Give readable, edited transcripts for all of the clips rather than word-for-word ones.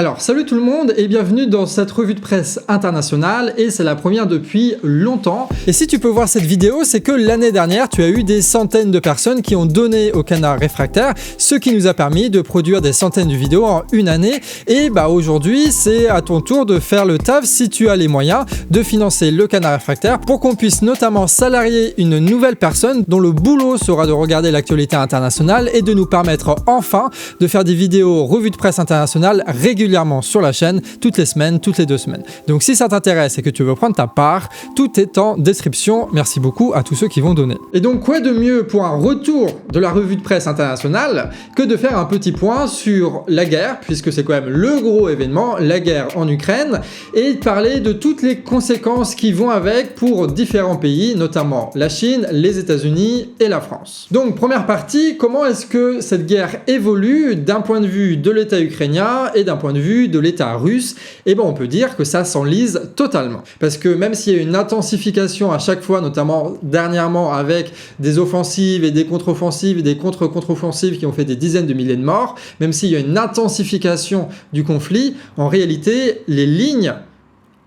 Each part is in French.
Alors, salut tout le monde et bienvenue dans cette revue de presse internationale et c'est la première depuis longtemps. Et si tu peux voir cette vidéo, c'est que l'année dernière, tu as eu des centaines de personnes qui ont donné au Canard Réfractaire, ce qui nous a permis de produire des centaines de vidéos en une année. Et aujourd'hui, c'est à ton tour de faire le taf si tu as les moyens de financer le Canard Réfractaire pour qu'on puisse notamment salarier une nouvelle personne dont le boulot sera de regarder l'actualité internationale et de nous permettre enfin de faire des vidéos revues de presse internationale régulièrement sur la chaîne, toutes les semaines, toutes les 2 semaines. Donc si ça t'intéresse et que tu veux prendre ta part, tout est en description. Merci beaucoup à tous ceux qui vont donner. Et donc quoi de mieux pour un retour de la revue de presse internationale que de faire un petit point sur la guerre, puisque c'est quand même le gros événement, la guerre en Ukraine, et de parler de toutes les conséquences qui vont avec pour différents pays, notamment la Chine, les États-Unis et la France. Donc première partie, comment est-ce que cette guerre évolue d'un point de vue de l'État ukrainien et d'un point de vue de l'État russe? Et on peut dire que ça s'enlise totalement. Parce que même s'il y a une intensification à chaque fois, notamment dernièrement avec des offensives et des contre-offensives et des contre-contre-offensives qui ont fait des dizaines de milliers de morts, même s'il y a une intensification du conflit, en réalité, les lignes,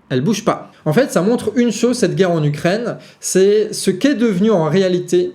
elles bougent pas. En fait, ça montre une chose, cette guerre en Ukraine, c'est ce qu'est devenu en réalité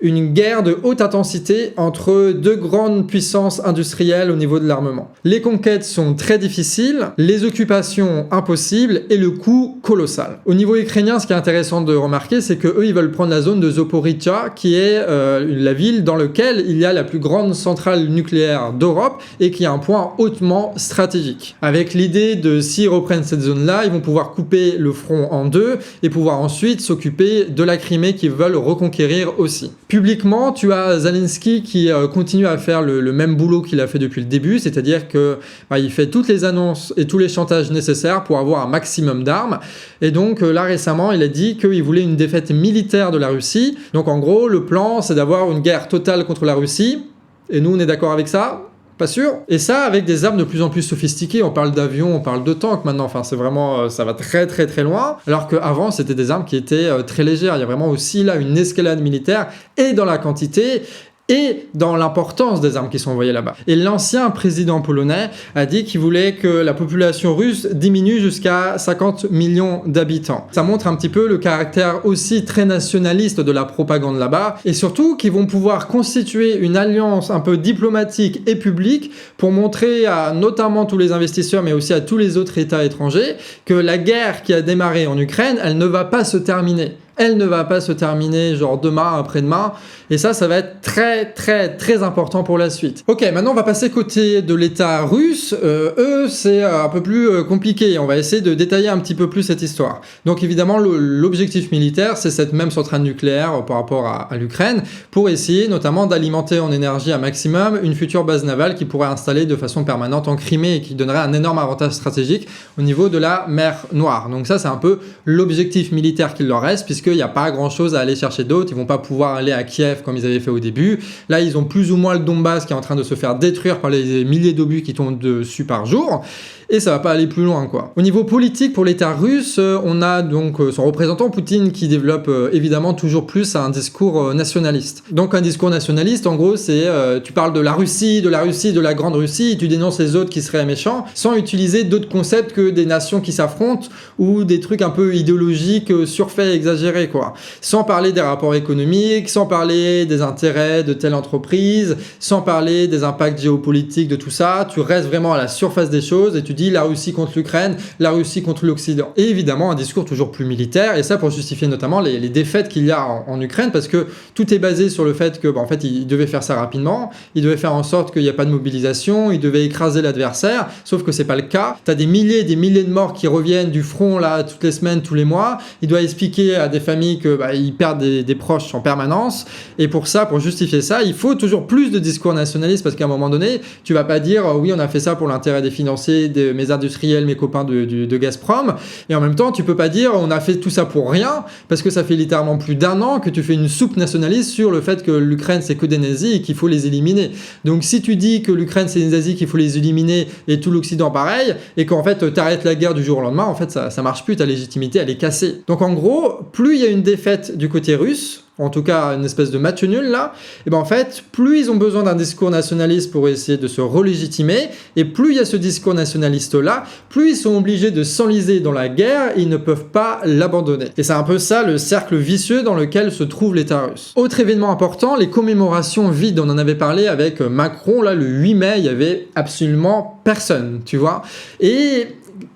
une guerre de haute intensité entre deux grandes puissances industrielles au niveau de l'armement. Les conquêtes sont très difficiles, les occupations impossibles et le coût colossal. Au niveau ukrainien, ce qui est intéressant de remarquer, c'est qu'eux, ils veulent prendre la zone de Zaporijjia, qui est la ville dans laquelle il y a la plus grande centrale nucléaire d'Europe et qui est un point hautement stratégique. Avec l'idée de, s'ils reprennent cette zone-là, ils vont pouvoir couper le front en deux et pouvoir ensuite s'occuper de la Crimée qu'ils veulent reconquérir aussi. Publiquement, tu as Zelensky qui continue à faire le même boulot qu'il a fait depuis le début, c'est-à-dire que il fait toutes les annonces et tous les chantages nécessaires pour avoir un maximum d'armes. Et donc là récemment, il a dit qu'il voulait une défaite militaire de la Russie. Donc en gros, le plan, c'est d'avoir une guerre totale contre la Russie. Et nous, on est d'accord avec ça ? Pas sûr. Et ça avec des armes de plus en plus sophistiquées. On parle d'avions, on parle de tanks maintenant. Enfin, c'est vraiment, ça va très très très loin. Alors qu'avant, c'était des armes qui étaient très légères. Il y a vraiment aussi là une escalade militaire et dans la quantité et dans l'importance des armes qui sont envoyées là-bas. Et l'ancien président polonais a dit qu'il voulait que la population russe diminue jusqu'à 50 millions d'habitants. Ça montre un petit peu le caractère aussi très nationaliste de la propagande là-bas, et surtout qu'ils vont pouvoir constituer une alliance un peu diplomatique et publique pour montrer à notamment tous les investisseurs, mais aussi à tous les autres États étrangers, que la guerre qui a démarré en Ukraine, elle ne va pas se terminer. Elle ne va pas se terminer genre demain, après-demain. Et ça va être très très très important pour la suite. Ok, maintenant on va passer côté de l'État russe. Eux, c'est un peu plus compliqué. On va essayer de détailler un petit peu plus cette histoire. Donc évidemment, l'objectif militaire, c'est cette même centrale nucléaire par rapport à l'Ukraine, pour essayer notamment d'alimenter en énergie un maximum une future base navale qui pourrait installer de façon permanente en Crimée et qui donnerait un énorme avantage stratégique au niveau de la mer Noire. Donc ça, c'est un peu l'objectif militaire qu'il leur reste, puisqu'il n'y a pas grand-chose à aller chercher d'autre. Ils vont pas pouvoir aller à Kiev comme ils avaient fait au début. Là, ils ont plus ou moins le Donbass qui est en train de se faire détruire par les milliers d'obus qui tombent dessus par jour. Et ça va pas aller plus loin, quoi. Au niveau politique, pour l'État russe, on a donc son représentant Poutine qui développe évidemment toujours plus un discours nationaliste. Donc un discours nationaliste, en gros, c'est tu parles de la Russie, de la grande Russie, et tu dénonces les autres qui seraient méchants, sans utiliser d'autres concepts que des nations qui s'affrontent ou des trucs un peu idéologiques, surfaits, exagérés, quoi. Sans parler des rapports économiques, sans parler des intérêts de telle entreprise, sans parler des impacts géopolitiques de tout ça. Tu restes vraiment à la surface des choses et tu dis la Russie contre l'Ukraine, la Russie contre l'Occident. Et évidemment, un discours toujours plus militaire, et ça pour justifier notamment les défaites qu'il y a en Ukraine, parce que tout est basé sur le fait que, en fait, il devait faire ça rapidement, il devait faire en sorte qu'il n'y a pas de mobilisation, il devait écraser l'adversaire, sauf que c'est pas le cas. T'as des milliers et des milliers de morts qui reviennent du front, là, toutes les semaines, tous les mois. Il doit expliquer à des familles que, ils perdent des proches en permanence, et pour ça, pour justifier ça, il faut toujours plus de discours nationalistes, parce qu'à un moment donné, tu vas pas dire, oui, on a fait ça pour l'intérêt des financiers, mes industriels, mes copains de Gazprom, et en même temps tu peux pas dire on a fait tout ça pour rien, parce que ça fait littéralement plus d'1 an que tu fais une soupe nationaliste sur le fait que l'Ukraine c'est que des nazis et qu'il faut les éliminer. Donc si tu dis que l'Ukraine c'est des nazis, qu'il faut les éliminer, et tout l'Occident pareil, et qu'en fait t'arrêtes la guerre du jour au lendemain, en fait ça marche plus, ta légitimité elle est cassée. Donc en gros, plus il y a une défaite du côté russe, en tout cas une espèce de match nul là, et ben en fait, plus ils ont besoin d'un discours nationaliste pour essayer de se relégitimer, et plus il y a ce discours nationaliste là, plus ils sont obligés de s'enliser dans la guerre et ils ne peuvent pas l'abandonner. Et c'est un peu ça le cercle vicieux dans lequel se trouve l'État russe. Autre événement important, les commémorations vides, on en avait parlé avec Macron, là le 8 mai, il y avait absolument personne, tu vois. Et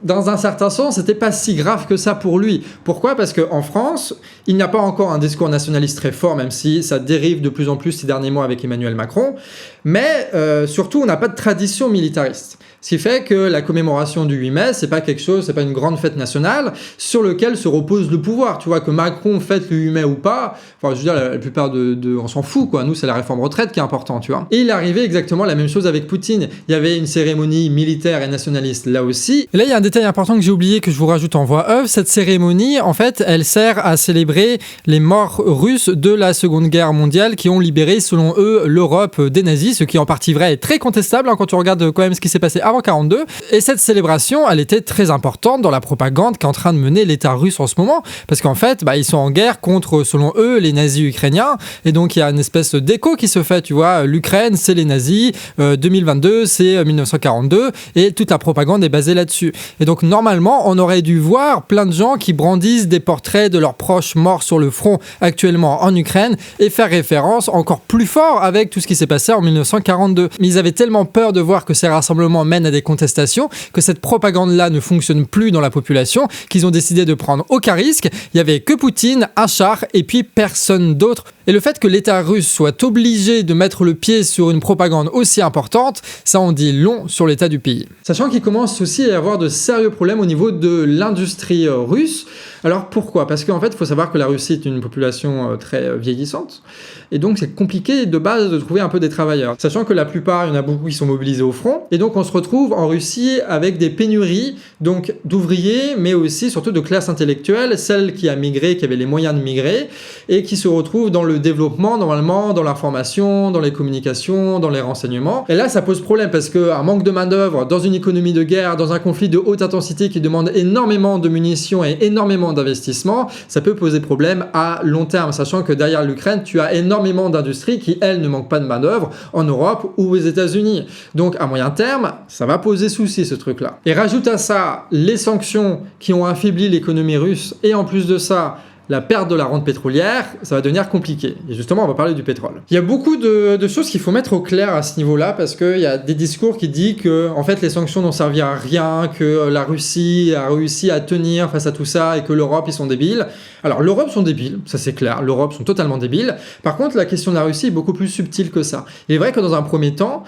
dans un certain sens, c'était pas si grave que ça pour lui. Pourquoi ? Parce qu'en France, il n'y a pas encore un discours nationaliste très fort, même si ça dérive de plus en plus ces derniers mois avec Emmanuel Macron. Mais surtout, on n'a pas de tradition militariste. Ce qui fait que la commémoration du 8 mai, c'est pas quelque chose, c'est pas une grande fête nationale sur lequel se repose le pouvoir. Tu vois, que Macron fête le 8 mai ou pas, enfin, je veux dire, la plupart on s'en fout, quoi. Nous, c'est la réforme retraite qui est important, tu vois. Et il est arrivé exactement la même chose avec Poutine. Il y avait une cérémonie militaire et nationaliste là aussi. Et là, il y a un détail important que j'ai oublié, que je vous rajoute en voix off. Cette cérémonie, en fait, elle sert à célébrer les morts russes de la Seconde Guerre mondiale qui ont libéré, selon eux, l'Europe des nazis, ce qui en partie vrai est très contestable, hein, quand tu regardes quand même ce qui s'est passé avant 42. Et cette célébration, elle était très importante dans la propagande qu'est en train de mener l'État russe en ce moment, parce qu'en fait, ils sont en guerre contre, selon eux, les nazis ukrainiens, et donc il y a une espèce d'écho qui se fait, tu vois, l'Ukraine, c'est les nazis, 2022, c'est 1942, et toute la propagande est basée là-dessus. Et donc, normalement, on aurait dû voir plein de gens qui brandissent des portraits de leurs proches morts sur le front actuellement en Ukraine, et faire référence encore plus fort avec tout ce qui s'est passé en 1942. Mais ils avaient tellement peur de voir que ces rassemblements mènent à des contestations, que cette propagande-là ne fonctionne plus dans la population, qu'ils ont décidé de prendre aucun risque. Il n'y avait que Poutine, un char, et puis personne d'autre. Et le fait que l'État russe soit obligé de mettre le pied sur une propagande aussi importante, ça en dit long sur l'état du pays. Sachant qu'il commence aussi à y avoir de sérieux problèmes au niveau de l'industrie russe. Alors pourquoi ? Parce qu'en fait, il faut savoir que la Russie est une population très vieillissante, et donc c'est compliqué de base de trouver un peu des travailleurs. Sachant que la plupart, il y en a beaucoup qui sont mobilisés au front, et donc on se retrouve en Russie avec des pénuries donc d'ouvriers, mais aussi surtout de classe intellectuelle, celle qui a migré, qui avait les moyens de migrer, et qui se retrouve dans le développement, normalement, dans l'information, dans les communications, dans les renseignements. Et là, ça pose problème, parce qu'un manque de main-d'œuvre dans une économie de guerre, dans un conflit de haute intensité qui demande énormément de munitions et énormément d'investissement, ça peut poser problème à long terme, sachant que derrière l'Ukraine, tu as énormément d'industries qui, elles, ne manquent pas de main-d'œuvre en Europe ou aux États-Unis. Donc, à moyen terme, ça va poser souci, ce truc-là. Et rajoute à ça les sanctions qui ont affaibli l'économie russe, et en plus de ça, la perte de la rente pétrolière, ça va devenir compliqué. Et justement, on va parler du pétrole. Il y a beaucoup de choses qu'il faut mettre au clair à ce niveau-là, parce qu'il y a des discours qui disent que en fait, les sanctions n'ont servi à rien, que la Russie a réussi à tenir face à tout ça, et que l'Europe, ils sont débiles. Alors, l'Europe sont débiles, ça c'est clair, l'Europe sont totalement débiles. Par contre, la question de la Russie est beaucoup plus subtile que ça. Il est vrai que dans un premier temps,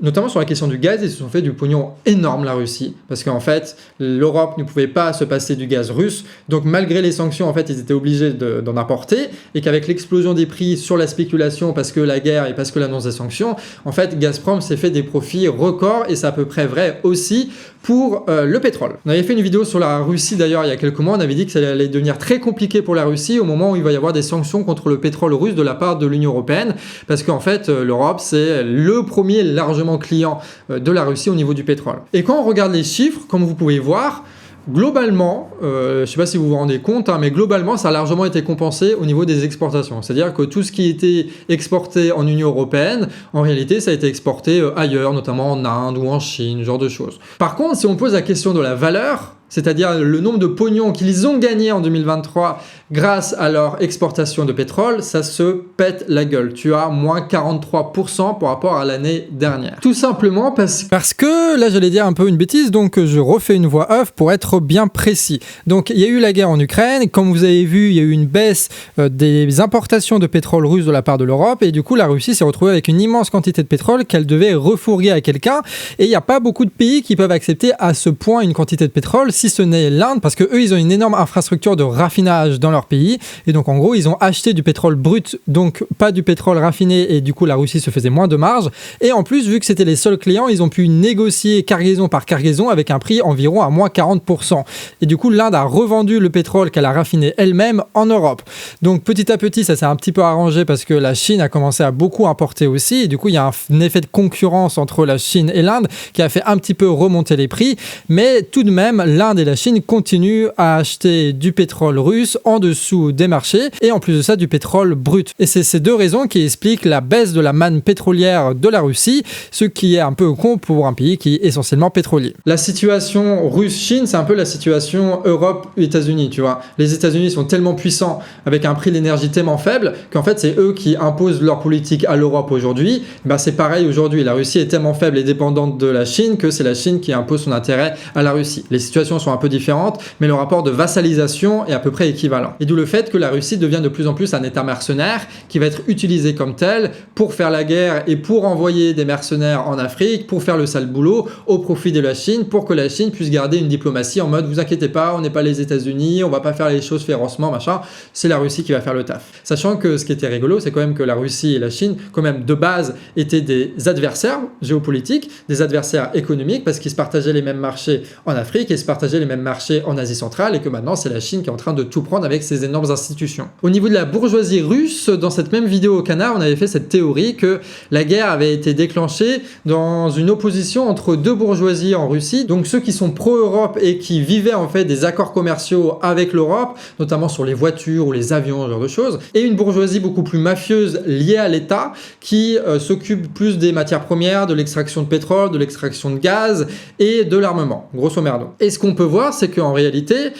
notamment sur la question du gaz, ils se sont fait du pognon énorme, la Russie, parce qu'en fait, l'Europe ne pouvait pas se passer du gaz russe, donc malgré les sanctions, en fait, ils étaient obligés d'en apporter, et qu'avec l'explosion des prix sur la spéculation, parce que la guerre et parce que l'annonce des sanctions, en fait, Gazprom s'est fait des profits records, et c'est à peu près vrai aussi pour le pétrole. On avait fait une vidéo sur la Russie, d'ailleurs, il y a quelques mois, on avait dit que ça allait devenir très compliqué pour la Russie au moment où il va y avoir des sanctions contre le pétrole russe de la part de l'Union européenne, parce qu'en fait, l'Europe, c'est le premier largement client de la Russie au niveau du pétrole. Et quand on regarde les chiffres, comme vous pouvez voir, globalement, je ne sais pas si vous vous rendez compte, mais globalement, ça a largement été compensé au niveau des exportations. C'est-à-dire que tout ce qui était exporté en Union européenne, en réalité, ça a été exporté ailleurs, notamment en Inde ou en Chine, ce genre de choses. Par contre, si on pose la question de la valeur, c'est-à-dire le nombre de pognons qu'ils ont gagné en 2023 grâce à leur exportation de pétrole, ça se pète la gueule. Tu as moins 43% par rapport à l'année dernière. Tout simplement parce que, là j'allais dire un peu une bêtise, donc je refais une voix off pour être bien précis. Donc il y a eu la guerre en Ukraine, comme vous avez vu, il y a eu une baisse des importations de pétrole russe de la part de l'Europe, et du coup la Russie s'est retrouvée avec une immense quantité de pétrole qu'elle devait refourguer à quelqu'un, et il n'y a pas beaucoup de pays qui peuvent accepter à ce point une quantité de pétrole, si ce n'est l'Inde, parce que eux ils ont une énorme infrastructure de raffinage dans leur pays, et donc en gros ils ont acheté du pétrole brut, donc pas du pétrole raffiné, et du coup la Russie se faisait moins de marge, et en plus vu que c'était les seuls clients, ils ont pu négocier cargaison par cargaison avec un prix environ à moins 40%, et du coup l'Inde a revendu le pétrole qu'elle a raffiné elle-même en Europe. Donc petit à petit ça s'est un petit peu arrangé, parce que la Chine a commencé à beaucoup importer aussi, et du coup il y a un effet de concurrence entre la Chine et l'Inde qui a fait un petit peu remonter les prix, mais tout de même l'Inde l'Inde et la Chine continuent à acheter du pétrole russe en dessous des marchés et en plus de ça du pétrole brut. Et c'est ces deux raisons qui expliquent la baisse de la manne pétrolière de la Russie, ce qui est un peu con pour un pays qui est essentiellement pétrolier. La situation Russe-Chine, c'est un peu la situation Europe-États-Unis, tu vois. Les États-Unis sont tellement puissants avec un prix de l'énergie tellement faible qu'en fait c'est eux qui imposent leur politique à l'Europe aujourd'hui. Ben, c'est pareil aujourd'hui, la Russie est tellement faible et dépendante de la Chine que c'est la Chine qui impose son intérêt à la Russie. Les situations sont un peu différentes, mais le rapport de vassalisation est à peu près équivalent. Et d'où le fait que la Russie devient de plus en plus un État mercenaire qui va être utilisé comme tel pour faire la guerre et pour envoyer des mercenaires en Afrique, pour faire le sale boulot au profit de la Chine, pour que la Chine puisse garder une diplomatie en mode vous inquiétez pas, on n'est pas les États-Unis, on va pas faire les choses férocement, machin, c'est la Russie qui va faire le taf. Sachant que ce qui était rigolo, c'est quand même que la Russie et la Chine, quand même de base, étaient des adversaires géopolitiques, des adversaires économiques, parce qu'ils se partageaient les mêmes marchés en Afrique et se partageaient les mêmes marchés en Asie centrale, et que maintenant c'est la Chine qui est en train de tout prendre avec ses énormes institutions. Au niveau de la bourgeoisie russe, dans cette même vidéo au Canard, on avait fait cette théorie que la guerre avait été déclenchée dans une opposition entre deux bourgeoisies en Russie, donc ceux qui sont pro-Europe et qui vivaient en fait des accords commerciaux avec l'Europe, notamment sur les voitures ou les avions, ce genre de choses, et une bourgeoisie beaucoup plus mafieuse liée à l'État qui s'occupe plus des matières premières, de l'extraction de pétrole, de l'extraction de gaz et de l'armement, grosso merdo. Et ce qu'on peut voir, c'est qu'en réalité,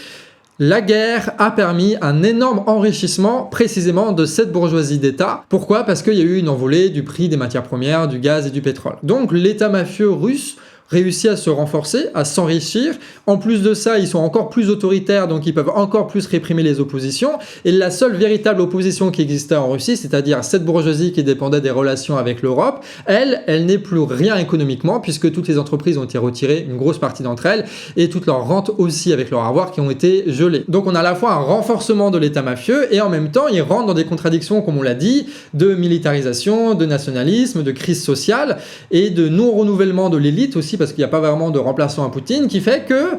la guerre a permis un énorme enrichissement précisément de cette bourgeoisie d'État. Pourquoi ? Parce qu'il y a eu une envolée du prix des matières premières, du gaz et du pétrole. Donc l'État mafieux russe réussit à se renforcer, à s'enrichir. En plus de ça, ils sont encore plus autoritaires, donc ils peuvent encore plus réprimer les oppositions. Et la seule véritable opposition qui existait en Russie, c'est-à-dire cette bourgeoisie qui dépendait des relations avec l'Europe, elle n'est plus rien économiquement, puisque toutes les entreprises ont été retirées, une grosse partie d'entre elles, et toutes leurs rentes aussi avec leur avoir qui ont été gelées. Donc on a à la fois un renforcement de l'État mafieux, et en même temps, ils rentrent dans des contradictions, comme on l'a dit, de militarisation, de nationalisme, de crise sociale, et de non-renouvellement de l'élite aussi, parce qu'il n'y a pas vraiment de remplaçant à Poutine, qui fait que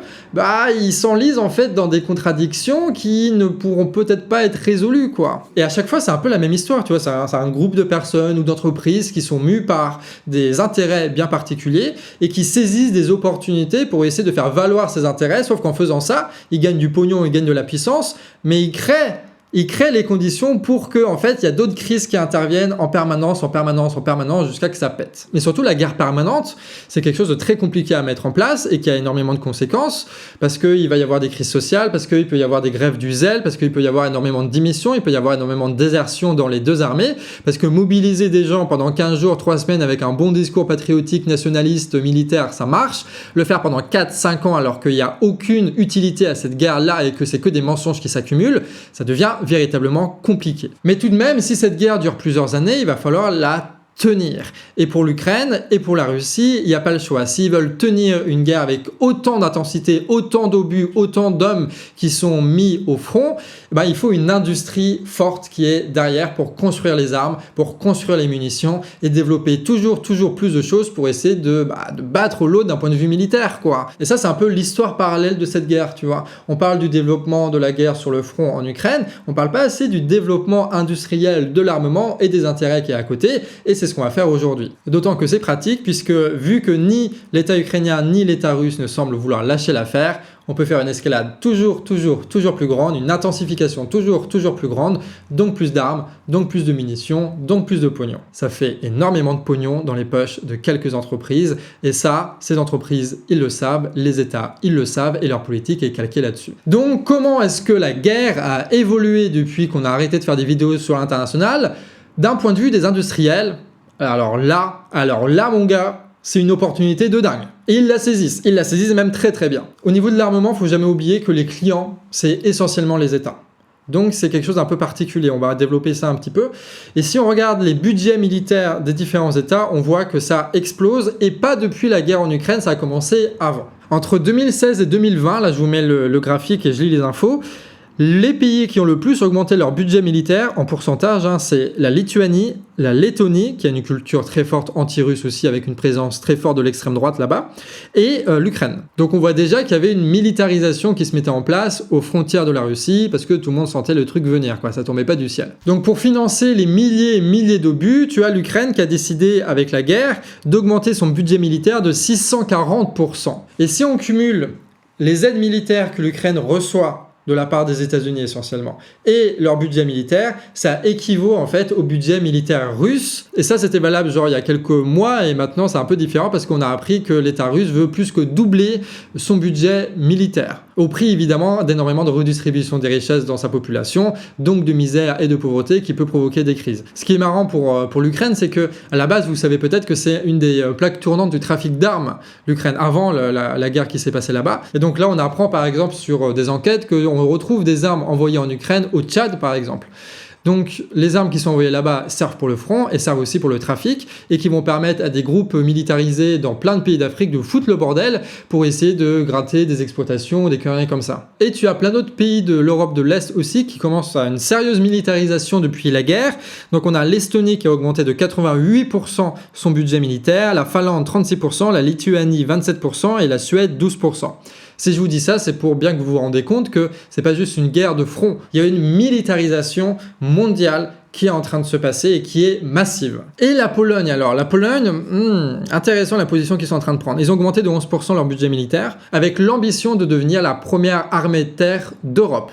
ils s'enlisent en fait dans des contradictions qui ne pourront peut-être pas être résolues, quoi. Et à chaque fois, c'est un peu la même histoire, tu vois, c'est un groupe de personnes ou d'entreprises qui sont mues par des intérêts bien particuliers et qui saisissent des opportunités pour essayer de faire valoir ces intérêts, sauf qu'en faisant ça, ils gagnent du pognon, ils gagnent de la puissance, mais ils créent les conditions pour que, en fait, il y a d'autres crises qui interviennent en permanence, jusqu'à que ça pète. Mais surtout, la guerre permanente, c'est quelque chose de très compliqué à mettre en place et qui a énormément de conséquences, parce qu'il va y avoir des crises sociales, parce qu'il peut y avoir des grèves du zèle, parce qu'il peut y avoir énormément de démissions, il peut y avoir énormément de désertions dans les deux armées, parce que mobiliser des gens pendant 15 jours, 3 semaines avec un bon discours patriotique, nationaliste, militaire, ça marche. Le faire pendant 4-5 ans alors qu'il n'y a aucune utilité à cette guerre-là et que c'est que des mensonges qui s'accumulent, ça devient véritablement compliqué. Mais tout de même, si cette guerre dure plusieurs années, il va falloir la tenir. Et pour l'Ukraine et pour la Russie, il n'y a pas le choix. S'ils veulent tenir une guerre avec autant d'intensité, autant d'obus, autant d'hommes qui sont mis au front, il faut une industrie forte qui est derrière pour construire les armes, pour construire les munitions et développer toujours plus de choses pour essayer de battre l'autre d'un point de vue militaire, quoi. Et ça, c'est un peu l'histoire parallèle de cette guerre, tu vois. On parle du développement de la guerre sur le front en Ukraine, on parle pas assez du développement industriel de l'armement et des intérêts qui est à côté, et c'est ce qu'on va faire aujourd'hui. D'autant que c'est pratique, puisque vu que ni l'État ukrainien ni l'État russe ne semblent vouloir lâcher l'affaire, on peut faire une escalade toujours plus grande, une intensification toujours plus grande, donc plus d'armes, donc plus de munitions, donc plus de pognon. Ça fait énormément de pognon dans les poches de quelques entreprises, et ça, ces entreprises, ils le savent, les États, ils le savent, et leur politique est calquée là-dessus. Donc comment est-ce que la guerre a évolué depuis qu'on a arrêté de faire des vidéos sur l'international ? D'un point de vue des industriels, alors là, mon gars, c'est une opportunité de dingue. Et ils la saisissent même très bien. Au niveau de l'armement, il ne faut jamais oublier que les clients, c'est essentiellement les États. Donc c'est quelque chose d'un peu particulier, on va développer ça un petit peu. Et si on regarde les budgets militaires des différents États, on voit que ça explose, et pas depuis la guerre en Ukraine, ça a commencé avant. Entre 2016 et 2020, là je vous mets le graphique et je lis les infos, les pays qui ont le plus augmenté leur budget militaire en pourcentage, c'est la Lituanie, la Lettonie, qui a une culture très forte anti-russe aussi, avec une présence très forte de l'extrême droite là-bas, et l'Ukraine. Donc on voit déjà qu'il y avait une militarisation qui se mettait en place aux frontières de la Russie, parce que tout le monde sentait le truc venir, quoi, ça tombait pas du ciel. Donc pour financer les milliers et milliers d'obus, tu as l'Ukraine qui a décidé, avec la guerre, d'augmenter son budget militaire de 640%. Et si on cumule les aides militaires que l'Ukraine reçoit de la part des États-Unis essentiellement, et leur budget militaire, ça équivaut en fait au budget militaire russe. Et ça, c'était valable genre il y a quelques mois, et maintenant c'est un peu différent parce qu'on a appris que l'État russe veut plus que doubler son budget militaire, au prix évidemment d'énormément de redistribution des richesses dans sa population, donc de misère et de pauvreté qui peut provoquer des crises. Ce qui est marrant pour l'Ukraine, c'est que à la base, vous savez peut-être que c'est une des plaques tournantes du trafic d'armes, l'Ukraine, avant la guerre qui s'est passée là-bas. Et donc là, on apprend par exemple sur des enquêtes qu'on retrouve des armes envoyées en Ukraine, au Tchad par exemple. Donc les armes qui sont envoyées là-bas servent pour le front et servent aussi pour le trafic et qui vont permettre à des groupes militarisés dans plein de pays d'Afrique de foutre le bordel pour essayer de gratter des exploitations ou des conneries comme ça. Et tu as plein d'autres pays de l'Europe de l'Est aussi qui commencent à une sérieuse militarisation depuis la guerre. Donc on a l'Estonie qui a augmenté de 88% son budget militaire, la Finlande 36%, la Lituanie 27% et la Suède 12%. Si je vous dis ça, c'est pour bien que vous vous rendez compte que c'est pas juste une guerre de front. Il y a une militarisation mondiale qui est en train de se passer et qui est massive. Et la Pologne alors, la Pologne, intéressant la position qu'ils sont en train de prendre. Ils ont augmenté de 11% leur budget militaire avec l'ambition de devenir la première armée de terre d'Europe.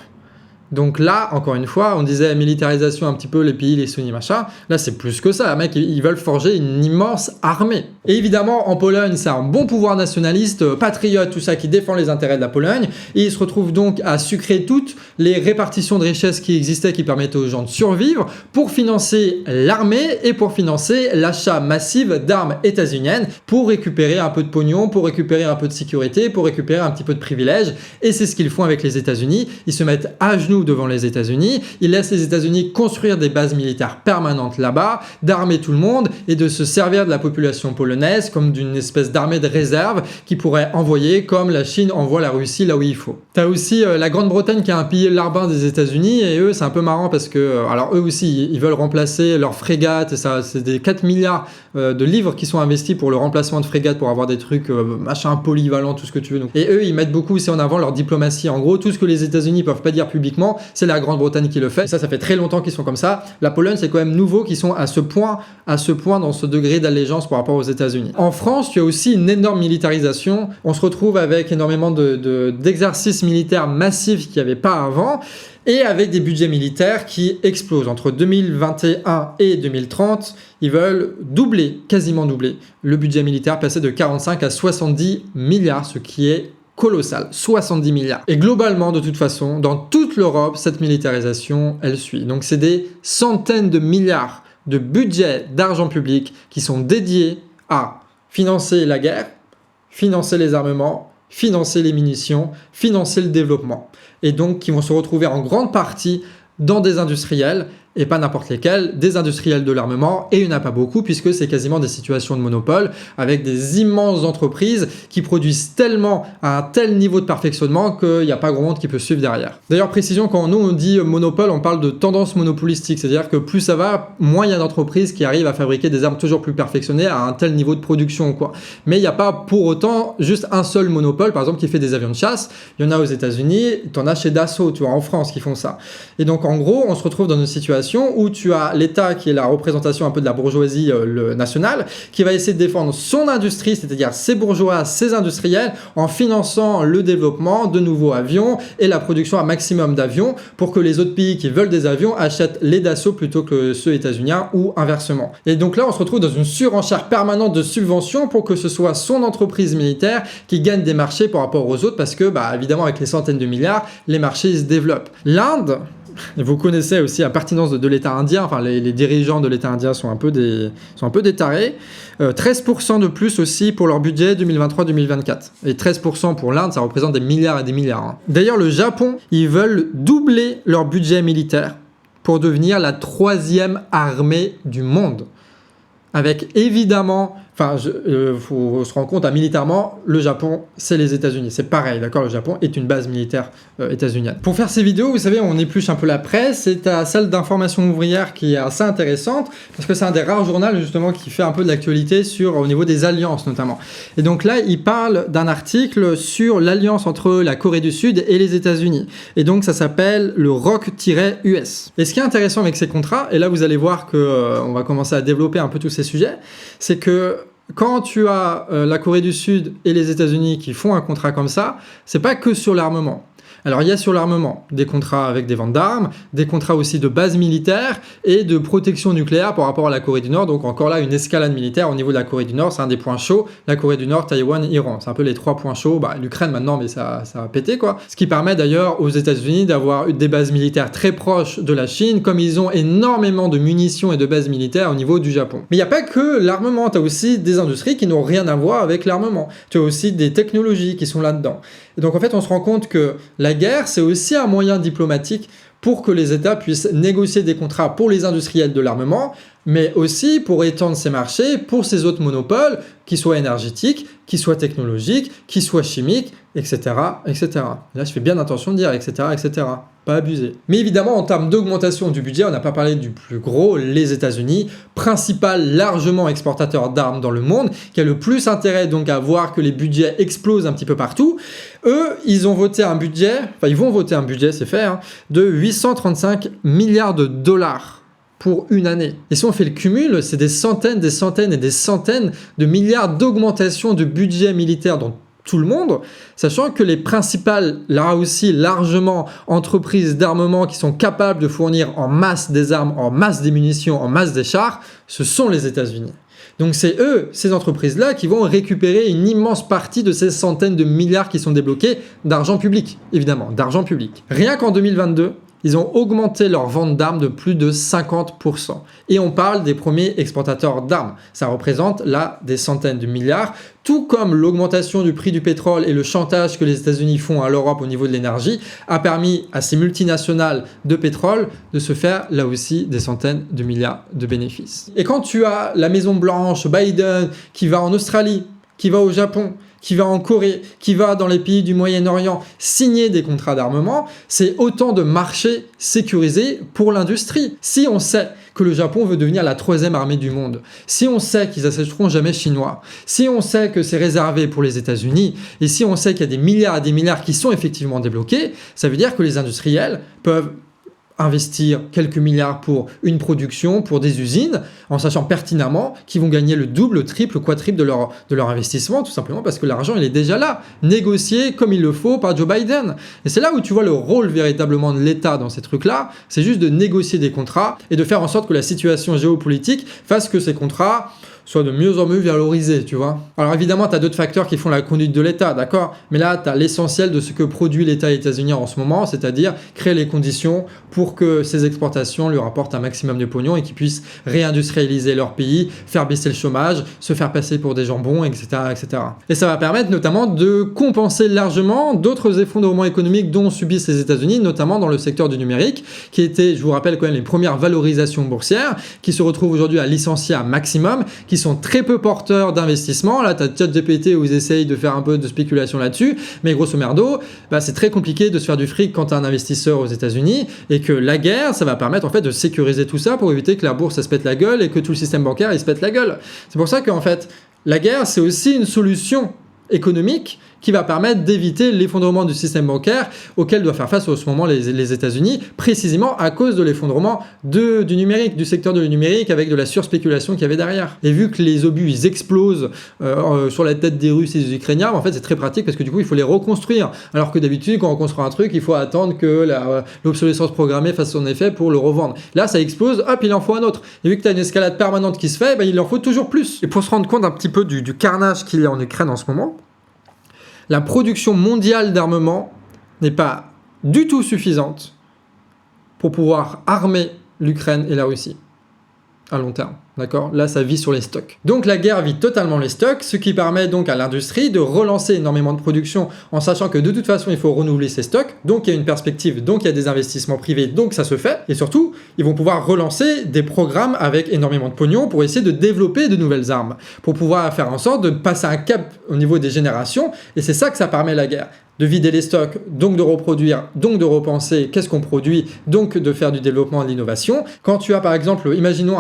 Donc là, encore une fois, on disait militarisation un petit peu, les pays, les sunnis, machin. Là, c'est plus que ça. Mec, ils veulent forger une immense armée. Et évidemment, en Pologne, c'est un bon pouvoir nationaliste, patriote, tout ça, qui défend les intérêts de la Pologne. Et ils se retrouvent donc à sucrer toutes les répartitions de richesses qui existaient, qui permettaient aux gens de survivre, pour financer l'armée et pour financer l'achat massif d'armes états-uniennes, pour récupérer un peu de pognon, pour récupérer un peu de sécurité, pour récupérer un petit peu de privilèges. Et c'est ce qu'ils font avec les États-Unis. Ils se mettent à genoux devant les États-Unis, ils laissent les États-Unis construire des bases militaires permanentes là-bas, d'armer tout le monde et de se servir de la population polonaise comme d'une espèce d'armée de réserve qui pourrait envoyer comme la Chine envoie la Russie là où il faut. T'as aussi la Grande-Bretagne qui a un pilier larbin des États-Unis et eux c'est un peu marrant parce que alors eux aussi ils veulent remplacer leurs frégates et ça c'est des 4 milliards de livres qui sont investis pour le remplacement de frégates pour avoir des trucs machin polyvalents, tout ce que tu veux. Donc. Et eux ils mettent beaucoup aussi en avant leur diplomatie. En gros tout ce que les États-Unis peuvent pas dire publiquement, c'est la Grande-Bretagne qui le fait. Et ça fait très longtemps qu'ils sont comme ça. La Pologne, c'est quand même nouveau qu'ils sont à ce point dans ce degré d'allégeance par rapport aux États-Unis. En France, tu as aussi une énorme militarisation. On se retrouve avec énormément d'exercices militaires massifs qu'il n'y avait pas avant et avec des budgets militaires qui explosent. Entre 2021 et 2030, ils veulent doubler, quasiment doubler, le budget militaire, passer de 45 à 70 milliards, ce qui est colossal, 70 milliards. Et globalement, de toute façon, dans toute l'Europe, cette militarisation, elle suit. Donc c'est des centaines de milliards de budgets d'argent public qui sont dédiés à financer la guerre, financer les armements, financer les munitions, financer le développement. Et donc qui vont se retrouver en grande partie dans des industriels, et pas n'importe lesquels, des industriels de l'armement, et il n'y en a pas beaucoup puisque c'est quasiment des situations de monopole avec des immenses entreprises qui produisent tellement à un tel niveau de perfectionnement qu'il n'y a pas grand monde qui peut suivre derrière. D'ailleurs, précision, quand nous on dit monopole, on parle de tendance monopolistique, c'est-à-dire que plus ça va, moins il y a d'entreprises qui arrivent à fabriquer des armes toujours plus perfectionnées à un tel niveau de production, quoi. Mais il n'y a pas pour autant juste un seul monopole, par exemple, qui fait des avions de chasse. Il y en a aux États-Unis, tu en as chez Dassault, tu vois, en France, qui font ça. Et donc, en gros, on se retrouve dans une situation où tu as l'État qui est la représentation un peu de la bourgeoisie nationale, qui va essayer de défendre son industrie, c'est-à-dire ses bourgeois, ses industriels, en finançant le développement de nouveaux avions et la production à maximum d'avions pour que les autres pays qui veulent des avions achètent les Dassault plutôt que ceux états-uniens ou inversement. Et donc là, on se retrouve dans une surenchère permanente de subventions pour que ce soit son entreprise militaire qui gagne des marchés par rapport aux autres parce que, évidemment, avec les centaines de milliards, les marchés se développent. L'Inde, vous connaissez aussi la pertinence de l'État indien, enfin les dirigeants de l'État indien sont un peu des tarés. 13% de plus aussi pour leur budget 2023-2024. Et 13% pour l'Inde, ça représente des milliards et des milliards. Hein. D'ailleurs, le Japon, ils veulent doubler leur budget militaire pour devenir la 3e armée du monde. Avec évidemment, faut se rendre compte, militairement, le Japon, c'est les États-Unis. C'est pareil, d'accord? Le Japon est une base militaire états-unienne. Pour faire ces vidéos, vous savez, on épluche un peu la presse. C'est à celle d'Information Ouvrière qui est assez intéressante parce que c'est un des rares journaux justement qui fait un peu de l'actualité au niveau des alliances notamment. Et donc là, il parle d'un article sur l'alliance entre la Corée du Sud et les États-Unis. Et donc ça s'appelle le ROK-US. Et ce qui est intéressant avec ces contrats, et là vous allez voir que on va commencer à développer un peu tous ces sujets, c'est que quand tu as la Corée du Sud et les États-Unis qui font un contrat comme ça, c'est pas que sur l'armement. Alors il y a sur l'armement des contrats avec des ventes d'armes, des contrats aussi de bases militaires et de protection nucléaire par rapport à la Corée du Nord. Donc encore là, une escalade militaire au niveau de la Corée du Nord, c'est un des points chauds. La Corée du Nord, Taïwan, Iran, c'est un peu les 3 points chauds. L'Ukraine maintenant, mais ça va péter quoi. Ce qui permet d'ailleurs aux États-Unis d'avoir des bases militaires très proches de la Chine, comme ils ont énormément de munitions et de bases militaires au niveau du Japon. Mais il n'y a pas que l'armement, tu as aussi des industries qui n'ont rien à voir avec l'armement. Tu as aussi des technologies qui sont là-dedans. Et donc en fait, on se rend compte que la guerre, c'est aussi un moyen diplomatique pour que les États puissent négocier des contrats pour les industriels de l'armement, mais aussi pour étendre ces marchés pour ces autres monopoles, qui soient énergétiques, qui soient technologiques, qui soient chimiques, etc., etc. Là, je fais bien attention de dire etc., etc., pas abuser. Mais évidemment, en termes d'augmentation du budget, on n'a pas parlé du plus gros, les États-Unis, principal largement exportateur d'armes dans le monde, qui a le plus intérêt donc à voir que les budgets explosent un petit peu partout. Eux, ils vont voter un budget, c'est fait, de 835 milliards de dollars pour une année. Et si on fait le cumul, c'est des centaines et des centaines de milliards d'augmentation de budget militaire dans tout le monde, sachant que les principales, là aussi largement, entreprises d'armement qui sont capables de fournir en masse des armes, en masse des munitions, en masse des chars, ce sont les États-Unis. Donc c'est eux, ces entreprises-là, qui vont récupérer une immense partie de ces centaines de milliards qui sont débloqués d'argent public, évidemment, d'argent public. Rien qu'en 2022, ils ont augmenté leur vente d'armes de plus de 50%. Et on parle des premiers exportateurs d'armes. Ça représente là des centaines de milliards, tout comme l'augmentation du prix du pétrole et le chantage que les États-Unis font à l'Europe au niveau de l'énergie a permis à ces multinationales de pétrole de se faire là aussi des centaines de milliards de bénéfices. Et quand tu as la Maison Blanche, Biden, qui va en Australie, qui va au Japon, qui va en Corée, qui va dans les pays du Moyen-Orient signer des contrats d'armement, c'est autant de marchés sécurisés pour l'industrie. Si on sait que le Japon veut devenir la 3e armée du monde, si on sait qu'ils n'achèteront jamais chinois, si on sait que c'est réservé pour les États-Unis, et si on sait qu'il y a des milliards et des milliards qui sont effectivement débloqués, ça veut dire que les industriels peuvent investir quelques milliards pour une production, pour des usines, en sachant pertinemment qu'ils vont gagner le double, le triple, le quadruple de leur investissement, tout simplement parce que l'argent, il est déjà là, négocié comme il le faut par Joe Biden. Et c'est là où tu vois le rôle véritablement de l'État dans ces trucs-là, c'est juste de négocier des contrats et de faire en sorte que la situation géopolitique fasse que ces contrats soit de mieux en mieux valorisé, tu vois. Alors évidemment, tu as d'autres facteurs qui font la conduite de l'État, d'accord? Mais là, tu as l'essentiel de ce que produit l'État états-unien en ce moment, c'est-à-dire créer les conditions pour que ces exportations lui rapportent un maximum de pognon et qu'ils puissent réindustrialiser leur pays, faire baisser le chômage, se faire passer pour des jambons, etc., etc. Et ça va permettre notamment de compenser largement d'autres effondrements économiques dont subissent les États-Unis, notamment dans le secteur du numérique, qui était, je vous rappelle quand même, les premières valorisations boursières, qui se retrouvent aujourd'hui à licencier un maximum, qui sont très peu porteurs d'investissement. Là, tu as ChatGPT où ils essayent de faire un peu de spéculation là-dessus, mais grosso merdo, c'est très compliqué de se faire du fric quand tu es un investisseur aux États-Unis et que la guerre, ça va permettre en fait de sécuriser tout ça pour éviter que la bourse, ça se pète la gueule et que tout le système bancaire, il se pète la gueule. C'est pour ça qu'en fait, la guerre, c'est aussi une solution économique qui va permettre d'éviter l'effondrement du système bancaire auquel doivent faire face en ce moment les États-Unis, précisément à cause de l'effondrement du numérique, du secteur du numérique, avec de la surspéculation qu'il y avait derrière. Et vu que les obus, ils explosent sur la tête des Russes et des Ukrainiens, en fait, c'est très pratique parce que du coup, il faut les reconstruire. Alors que d'habitude, quand on construit un truc, il faut attendre que l'obsolescence programmée fasse son effet pour le revendre. Là, ça explose, hop, il en faut un autre. Et vu que tu as une escalade permanente qui se fait, il en faut toujours plus. Et pour se rendre compte un petit peu du carnage qu'il y a en Ukraine en ce moment, la production mondiale d'armement n'est pas du tout suffisante pour pouvoir armer l'Ukraine et la Russie à long terme. D'accord? Là, ça vit sur les stocks. Donc la guerre vide totalement les stocks, ce qui permet donc à l'industrie de relancer énormément de production en sachant que de toute façon, il faut renouveler ses stocks. Donc il y a une perspective, donc il y a des investissements privés, donc ça se fait. Et surtout, ils vont pouvoir relancer des programmes avec énormément de pognon pour essayer de développer de nouvelles armes, pour pouvoir faire en sorte de passer un cap au niveau des générations. Et c'est ça que ça permet la guerre. De vider les stocks, donc de reproduire, donc de repenser qu'est-ce qu'on produit, donc de faire du développement et de l'innovation. Quand tu as par exemple, imaginons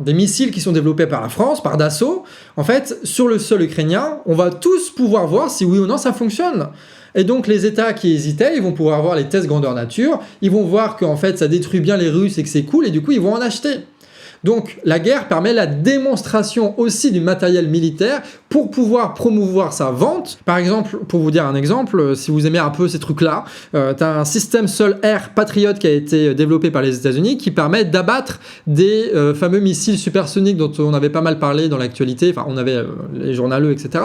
des missiles qui sont développés par la France, par Dassault, en fait, sur le sol ukrainien, on va tous pouvoir voir si oui ou non ça fonctionne. Et donc les États qui hésitaient, ils vont pouvoir voir les tests grandeur nature, ils vont voir qu'en fait ça détruit bien les Russes et que c'est cool, et du coup ils vont en acheter. Donc la guerre permet la démonstration aussi du matériel militaire pour pouvoir promouvoir sa vente. Par exemple, pour vous dire un exemple, si vous aimez un peu ces trucs-là, tu as un système Sol-Air Patriot qui a été développé par les États-Unis qui permet d'abattre des fameux missiles supersoniques dont on avait pas mal parlé dans l'actualité, enfin on avait les journaleux, etc.,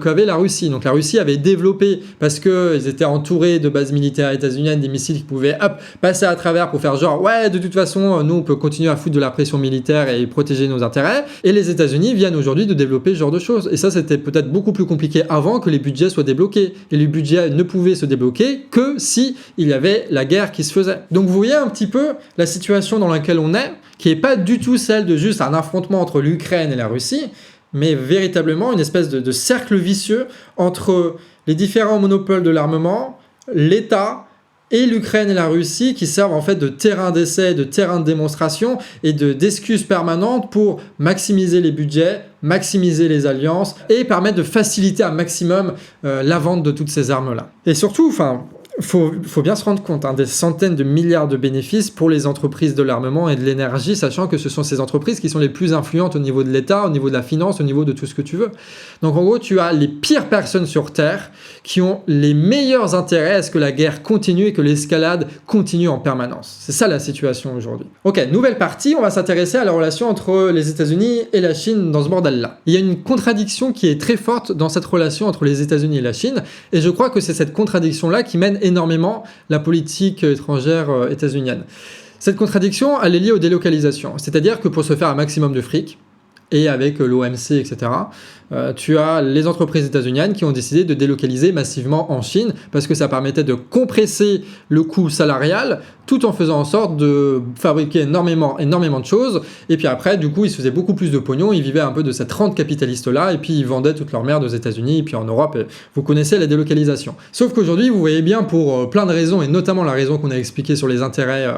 qu'avait la Russie. Donc la Russie avait développé, parce qu'ils étaient entourés de bases militaires états-uniennes, des missiles qui pouvaient passer à travers pour faire genre ouais, de toute façon, nous on peut continuer à foutre de la pression militaire et protéger nos intérêts. Et les États-Unis viennent aujourd'hui de développer ce genre de choses. Et ça, c'était peut-être beaucoup plus compliqué avant que les budgets soient débloqués. Et les budgets ne pouvaient se débloquer que si il y avait la guerre qui se faisait. Donc vous voyez un petit peu la situation dans laquelle on est, qui n'est pas du tout celle de juste un affrontement entre l'Ukraine et la Russie, mais véritablement une espèce de cercle vicieux entre les différents monopoles de l'armement, l'État et l'Ukraine et la Russie qui servent en fait de terrain d'essai, de terrain de démonstration et d'excuses permanentes pour maximiser les budgets, maximiser les alliances et permettre de faciliter un maximum la vente de toutes ces armes-là. Et surtout, faut bien se rendre compte, des centaines de milliards de bénéfices pour les entreprises de l'armement et de l'énergie, sachant que ce sont ces entreprises qui sont les plus influentes au niveau de l'État, au niveau de la finance, au niveau de tout ce que tu veux. Donc en gros, tu as les pires personnes sur Terre qui ont les meilleurs intérêts à ce que la guerre continue et que l'escalade continue en permanence. C'est ça la situation aujourd'hui. Ok, nouvelle partie, on va s'intéresser à la relation entre les États-Unis et la Chine dans ce bordel-là. Il y a une contradiction qui est très forte dans cette relation entre les États-Unis et la Chine, et je crois que c'est cette contradiction-là qui mène énormément la politique étrangère états-unienne. Cette contradiction, elle est liée aux délocalisations. C'est-à-dire que pour se faire un maximum de fric, et avec l'OMC, etc., tu as les entreprises états-uniennes qui ont décidé de délocaliser massivement en Chine parce que ça permettait de compresser le coût salarial tout en faisant en sorte de fabriquer énormément de choses. Et puis après, du coup, ils se faisaient beaucoup plus de pognon, ils vivaient un peu de cette rente capitaliste-là et puis ils vendaient toute leur merde aux États-Unis et puis en Europe. Vous connaissez la délocalisation. Sauf qu'aujourd'hui, vous voyez bien, pour plein de raisons, et notamment la raison qu'on a expliquée sur les intérêts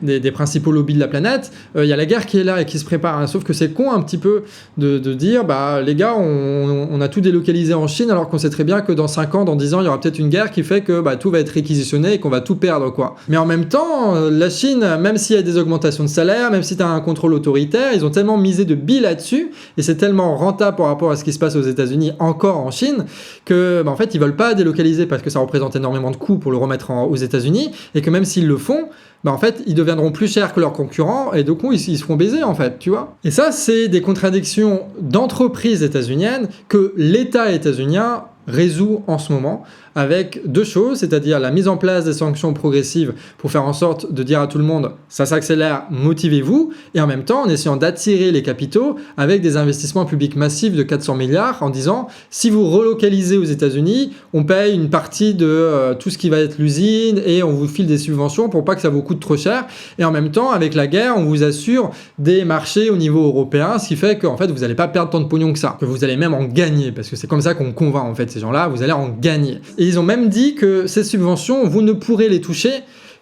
des principaux lobbies de la planète, il y a la guerre qui est là et qui se prépare. Sauf que c'est con un petit peu de dire, les gars, on a tout délocalisé en Chine alors qu'on sait très bien que dans 5 ans, dans 10 ans, il y aura peut-être une guerre qui fait que tout va être réquisitionné et qu'on va tout perdre, quoi. Mais en même temps, la Chine, même s'il y a des augmentations de salaire, même si tu as un contrôle autoritaire, ils ont tellement misé de billes là-dessus et c'est tellement rentable par rapport à ce qui se passe aux États-Unis, encore en Chine, que en fait, ils veulent pas délocaliser parce que ça représente énormément de coûts pour le remettre aux États-Unis et que même s'ils le font, en fait, ils deviendront plus chers que leurs concurrents et du coup, ils se feront baiser, en fait, tu vois. Et ça, c'est des contradictions d'entreprises états-uniennes que l'État états-unien résout en ce moment avec deux choses, c'est-à-dire la mise en place des sanctions progressives pour faire en sorte de dire à tout le monde ça s'accélère, motivez-vous, et en même temps en essayant d'attirer les capitaux avec des investissements publics massifs de 400 milliards en disant si vous relocalisez aux États-Unis, on paye une partie de tout ce qui va être l'usine et on vous file des subventions pour pas que ça vous coûte trop cher, et en même temps avec la guerre on vous assure des marchés au niveau européen, ce qui fait qu'en fait vous n'allez pas perdre tant de pognon que ça, que vous allez même en gagner, parce que c'est comme ça qu'on convainc en fait ces gens-là, vous allez en gagner. Et ils ont même dit que ces subventions, vous ne pourrez les toucher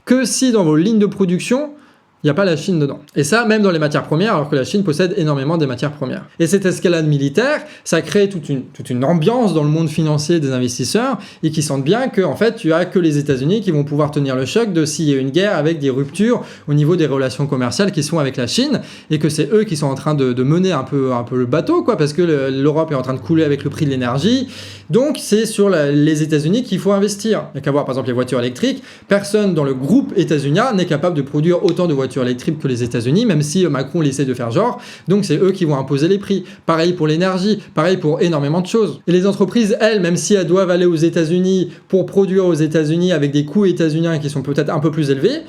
que si dans vos lignes de production, il n'y a pas la Chine dedans. Et ça, même dans les matières premières, alors que la Chine possède énormément des matières premières. Et cette escalade militaire, ça crée toute une ambiance dans le monde financier des investisseurs et qui sentent bien que, en fait, tu as que les États-Unis qui vont pouvoir tenir le choc de s'il y a une guerre avec des ruptures au niveau des relations commerciales qui sont avec la Chine et que c'est eux qui sont en train de mener un peu le bateau, quoi, parce que l'Europe est en train de couler avec le prix de l'énergie. Donc, c'est sur les États-Unis qu'il faut investir. Il n'y a qu'à voir, par exemple, les voitures électriques. Personne dans le groupe états-unien n'est capable de produire autant de voitures électriques que les États-Unis, même si Macron essaie de faire genre. Donc c'est eux qui vont imposer les prix. Pareil pour l'énergie, pareil pour énormément de choses. Et les entreprises, elles, même si elles doivent aller aux États-Unis pour produire aux États-Unis avec des coûts états-uniens qui sont peut-être un peu plus élevés,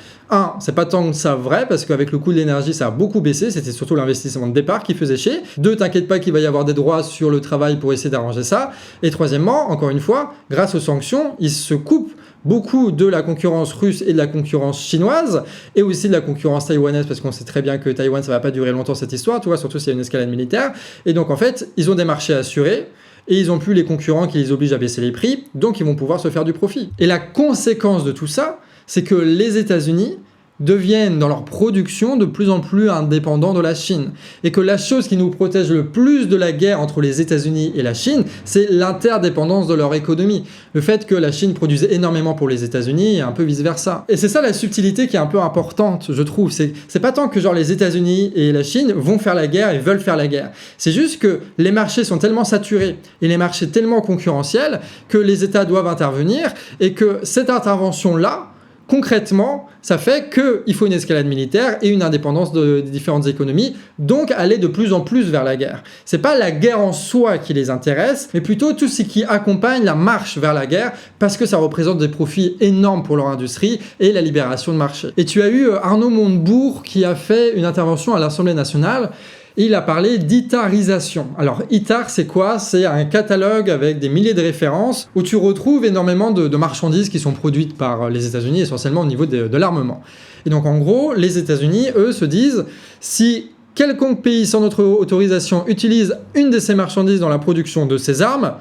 c'est pas tant que ça vrai, parce qu'avec le coût de l'énergie, ça a beaucoup baissé, c'était surtout l'investissement de départ qui faisait chier. 2, t'inquiète pas qu'il va y avoir des droits sur le travail pour essayer d'arranger ça. Et troisièmement, encore une fois, grâce aux sanctions, ils se coupent beaucoup de la concurrence russe et de la concurrence chinoise, et aussi de la concurrence taïwanaise, parce qu'on sait très bien que Taïwan, ça va pas durer longtemps cette histoire, tu vois, surtout s'il y a une escalade militaire. Et donc en fait, ils ont des marchés assurés, et ils ont plus les concurrents qui les obligent à baisser les prix, donc ils vont pouvoir se faire du profit. Et la conséquence de tout ça, c'est que les États-Unis deviennent dans leur production de plus en plus indépendants de la Chine. Et que la chose qui nous protège le plus de la guerre entre les États-Unis et la Chine, c'est l'interdépendance de leur économie. Le fait que la Chine produise énormément pour les États-Unis et un peu vice-versa. Et c'est ça la subtilité qui est un peu importante, je trouve. C'est pas tant que genre les États-Unis et la Chine vont faire la guerre et veulent faire la guerre. C'est juste que les marchés sont tellement saturés et les marchés tellement concurrentiels que les États doivent intervenir et que cette intervention-là, concrètement, ça fait qu'il faut une escalade militaire et une indépendance des différentes économies, donc aller de plus en plus vers la guerre. C'est pas la guerre en soi qui les intéresse, mais plutôt tout ce qui accompagne la marche vers la guerre, parce que ça représente des profits énormes pour leur industrie et la libération de marché. Et tu as eu Arnaud Montebourg qui a fait une intervention à l'Assemblée nationale. Et il a parlé d'ITARisation. Alors, ITAR, c'est quoi? C'est un catalogue avec des milliers de références où tu retrouves énormément de marchandises qui sont produites par les États-Unis, essentiellement au niveau de l'armement. Et donc, en gros, les États-Unis, eux, se disent si quelconque pays sans notre autorisation utilise une de ces marchandises dans la production de ces armes,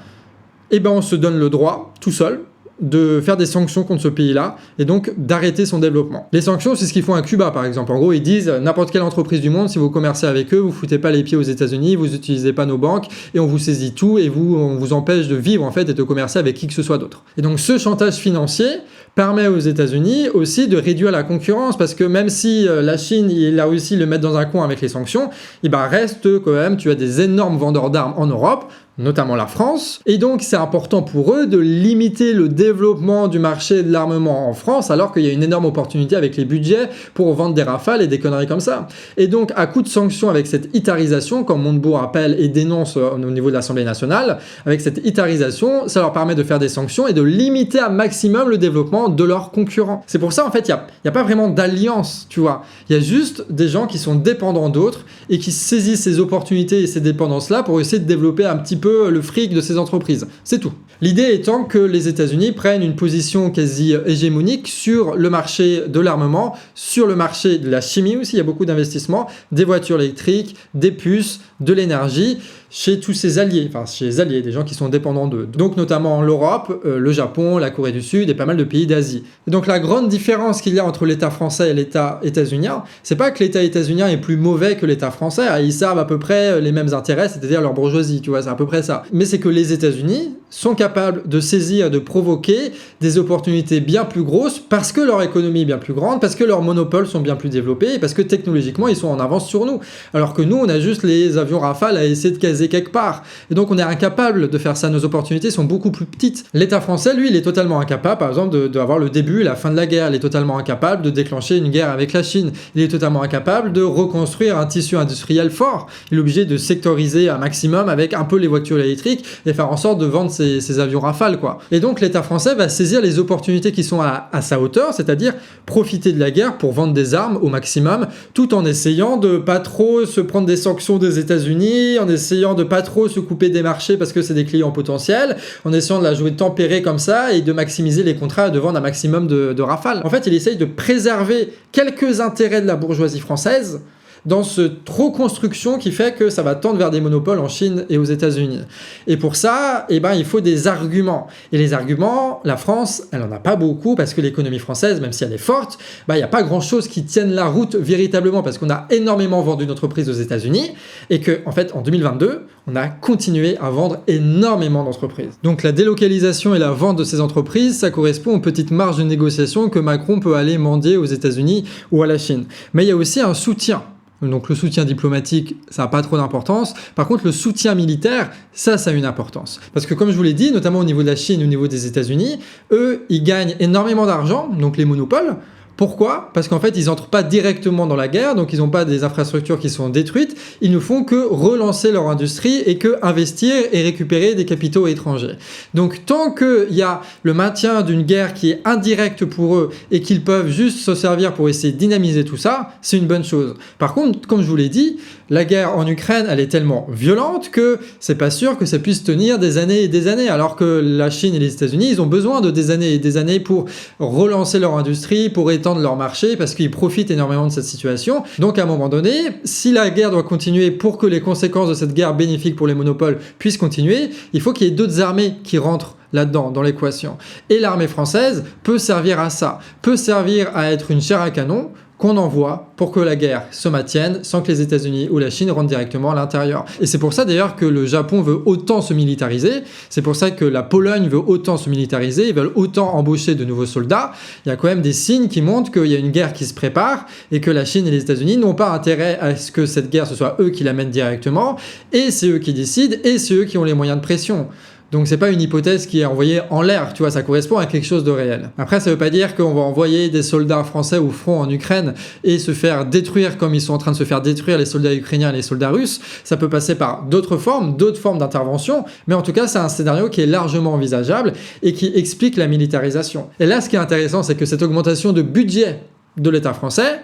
eh ben, on se donne le droit, tout seul, de faire des sanctions contre ce pays-là et donc d'arrêter son développement. Les sanctions, c'est ce qu'ils font à Cuba, par exemple. En gros, ils disent n'importe quelle entreprise du monde, si vous commercez avec eux, vous foutez pas les pieds aux États-Unis, vous n'utilisez pas nos banques et on vous saisit tout et on vous empêche de vivre en fait et de commercer avec qui que ce soit d'autre. Et donc ce chantage financier permet aux États-Unis aussi de réduire la concurrence parce que même si la Chine il a réussi à le mettre dans un coin avec les sanctions, il reste quand même, tu as des énormes vendeurs d'armes en Europe, notamment la France, et donc c'est important pour eux de limiter le développement du marché de l'armement en France alors qu'il y a une énorme opportunité avec les budgets pour vendre des rafales et des conneries comme ça. Et donc à coup de sanctions avec cette itarisation, comme Montebourg appelle et dénonce au niveau de l'Assemblée nationale, avec cette itarisation, ça leur permet de faire des sanctions et de limiter à maximum le développement de leurs concurrents. C'est pour ça en fait il n'y a pas vraiment d'alliance, tu vois. Il y a juste des gens qui sont dépendants d'autres et qui saisissent ces opportunités et ces dépendances-là pour essayer de développer un petit peu le fric de ces entreprises. C'est tout. L'idée étant que les États-Unis prennent une position quasi hégémonique sur le marché de l'armement, sur le marché de la chimie aussi, il y a beaucoup d'investissements, des voitures électriques, des puces, de l'énergie, chez tous ces alliés, enfin chez les alliés, des gens qui sont dépendants d'eux. Donc notamment l'Europe, le Japon, la Corée du Sud et pas mal de pays d'Asie. Et donc la grande différence qu'il y a entre l'État français et l'État états-unien, c'est pas que l'État états-unien est plus mauvais que l'État français, ils servent à peu près les mêmes intérêts, c'est-à-dire leur bourgeoisie, tu vois, c'est à peu près ça. Mais c'est que les États-Unis sont capables de saisir, de provoquer des opportunités bien plus grosses parce que leur économie est bien plus grande, parce que leurs monopoles sont bien plus développés et parce que technologiquement ils sont en avance sur nous. Alors que nous, on a juste les avions Rafale à essayer de caser quelque part. Et donc on est incapable de faire ça, nos opportunités sont beaucoup plus petites. L'État français, lui, il est totalement incapable, par exemple, d'avoir le début et la fin de la guerre. Il est totalement incapable de déclencher une guerre avec la Chine. Il est totalement incapable de reconstruire un tissu industriel fort. Il est obligé de sectoriser un maximum avec un peu les voitures électriques et faire en sorte de vendre ses avions Rafale, quoi. Et donc l'État français va saisir les opportunités qui sont à sa hauteur, c'est-à-dire profiter de la guerre pour vendre des armes au maximum, tout en essayant de pas trop se prendre des sanctions des États-Unis, en essayant de pas trop se couper des marchés parce que c'est des clients potentiels, en essayant de la jouer tempérée comme ça et de maximiser les contrats et de vendre un maximum de rafales. En fait, il essaye de préserver quelques intérêts de la bourgeoisie française dans cette reconstruction qui fait que ça va tendre vers des monopoles en Chine et aux États-Unis. Et pour ça, il faut des arguments. Et les arguments, la France, elle en a pas beaucoup parce que l'économie française, même si elle est forte, il n'y a pas grand-chose qui tienne la route véritablement parce qu'on a énormément vendu d'entreprises aux États-Unis et que, en fait, en 2022, on a continué à vendre énormément d'entreprises. Donc la délocalisation et la vente de ces entreprises, ça correspond aux petites marges de négociation que Macron peut aller mendier aux États-Unis ou à la Chine. Mais il y a aussi un soutien. Donc le soutien diplomatique, ça n'a pas trop d'importance. Par contre, le soutien militaire, ça a une importance. Parce que comme je vous l'ai dit, notamment au niveau de la Chine, au niveau des États-Unis, eux, ils gagnent énormément d'argent, donc les monopoles. Pourquoi ? Parce qu'en fait, ils n'entrent pas directement dans la guerre, donc ils n'ont pas des infrastructures qui sont détruites. Ils ne font que relancer leur industrie et que investir et récupérer des capitaux étrangers. Donc tant qu'il y a le maintien d'une guerre qui est indirecte pour eux et qu'ils peuvent juste se servir pour essayer de dynamiser tout ça, c'est une bonne chose. Par contre, comme je vous l'ai dit, la guerre en Ukraine, elle est tellement violente que c'est pas sûr que ça puisse tenir des années et des années, alors que la Chine et les États-Unis, ils ont besoin de des années et des années pour relancer leur industrie, pour étendre leur marché, parce qu'ils profitent énormément de cette situation. Donc à un moment donné, si la guerre doit continuer pour que les conséquences de cette guerre bénéfique pour les monopoles puissent continuer, il faut qu'il y ait d'autres armées qui rentrent là-dedans, dans l'équation. Et l'armée française peut servir à ça, peut servir à être une chair à canon qu'on envoie pour que la guerre se maintienne sans que les États-Unis ou la Chine rentrent directement à l'intérieur. Et c'est pour ça d'ailleurs que le Japon veut autant se militariser, c'est pour ça que la Pologne veut autant se militariser, ils veulent autant embaucher de nouveaux soldats. Il y a quand même des signes qui montrent qu'il y a une guerre qui se prépare et que la Chine et les États-Unis n'ont pas intérêt à ce que cette guerre, ce soit eux qui la mènent directement, et c'est eux qui décident, et c'est eux qui ont les moyens de pression. Donc c'est pas une hypothèse qui est envoyée en l'air, tu vois, ça correspond à quelque chose de réel. Après, ça veut pas dire qu'on va envoyer des soldats français au front en Ukraine et se faire détruire comme ils sont en train de se faire détruire les soldats ukrainiens et les soldats russes. Ça peut passer par d'autres formes d'intervention, mais en tout cas, c'est un scénario qui est largement envisageable et qui explique la militarisation. Et là, ce qui est intéressant, c'est que cette augmentation de budget de l'État français,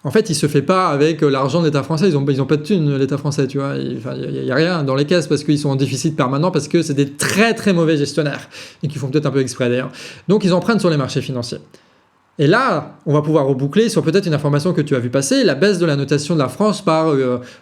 en fait, il se fait pas avec l'argent de l'État français. Ils ont pas de thunes, l'État français, tu vois. Il y a rien dans les caisses parce qu'ils sont en déficit permanent, parce que c'est des très très mauvais gestionnaires et qui font peut-être un peu exprès d'ailleurs. Donc ils empruntent sur les marchés financiers. Et là, on va pouvoir reboucler sur peut-être une information que tu as vu passer, la baisse de la notation de la France par